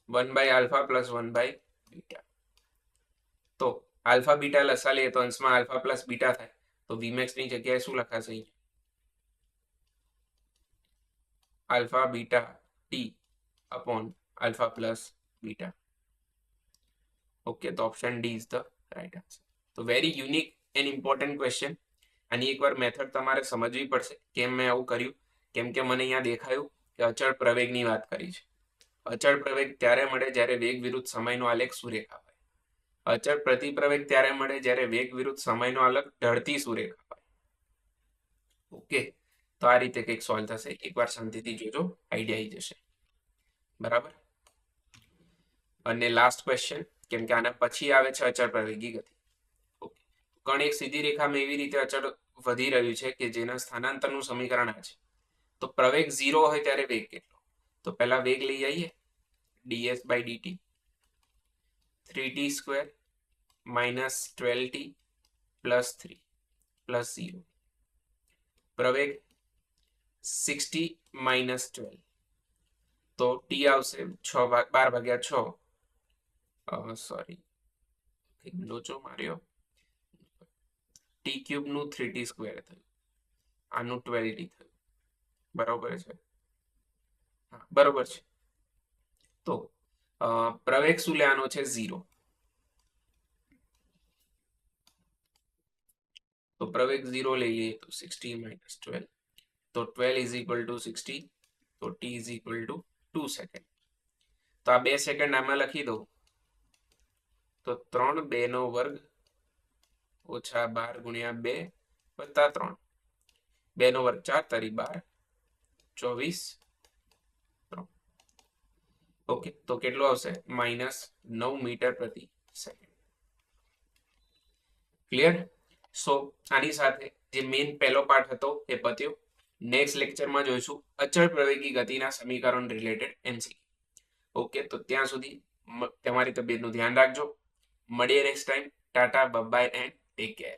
1 by alpha plus 1 by beta. તો આલ્ફા બીટા લસા લઈએ તો અંશમાં આલ્ફા પ્લસ બીટા થાય. તો Vmax ની જગ્યાએ શું લખાશે? અહીંયા alpha beta t upon alpha plus beta. Okay, તો option D is the right answer. તો very unique and important question. આની એકવાર મેથડ તમારે સમજવી પડશે. કેમ મેં આવું કર્યું? કેમ કે મને અહીંયા દેખાયું કે અચળ પ્રવેગની વાત કરી છે. અચળ પ્રવેગ ત્યારે મળે જ્યારે વેગ વિરુદ્ધ સમયનો આલેખ સુરેખા હોય. અચળ પ્રતિપ્રવેગ ત્યારે મળે જ્યારે વેગ વિરુદ્ધ સમયનો આલેખ ઢળતી સુરેખા હોય. ઓકે, તો આ રીતે કંઈક સોલ્વ થશે. એકવાર શાંતિથી જોજો, આઈડિયા આવી જશે. બરાબર. અને લાસ્ટ ક્વેશ્ચન, કેમ કે આના પછી આવે છે અચળ પ્રવેગી ગતિ. ઓકે, કણ એક સીધી રેખામાં એવી રીતે અચળ વધી રહ્યું છે કે જેના સ્થાનાંતરનું સમીકરણ આ છે. તો પ્રવેગ 0 હોય ત્યારે વેગ કેટલો? તો પહેલા વેગ લઈ આવીએ, ds by dt 3t square minus 12t plus 3 plus 0. પ્રવેગ 60 માઇનસ 12, તો t આવશે 12 ભાગ્યા 6, સોરી લોચો માર્યો, t ક્યુબ નું 3t સ્ક્વેર થયું, આનું 12t થયું. બરોબર છે? હા, બરોબર છે. તો પ્રવેગ શું લેવાનો છે? 0. તો પ્રવેગ 0 લઈ લઈએ તો 60 માઇનસ 12, તો 12 ઇઝ ઇક્વલ ટુ 60, તો t is equal to 2 second. તો આ 2 સેકન્ડ આમાં લખી દઉં તો 3 2 નો વર્ગ ઓછા 12 ગુણ્યા 2 વત્તા 3, 2 નો વર્ગ 4 તારી 12, 24, 3. ઓકે, તો કેટલું આવશે? માઇનસ 9 મીટર પ્રતિ સેકન્ડ. ક્લિયર? સો આની સાથે જે મેઇન પહેલો પાર્ટ હતો એ પત્યો. નેક્સ્ટ લેક્ચરમાં જોઈશું અચળ પ્રવેગી ગતિના સમીકરણ રિલેટેડ એમસીક્યુ. ઓકે, તો ત્યાં સુધી તમારી તબિયતનું ધ્યાન રાખજો. મળીએ next time. Tata, bye and take care.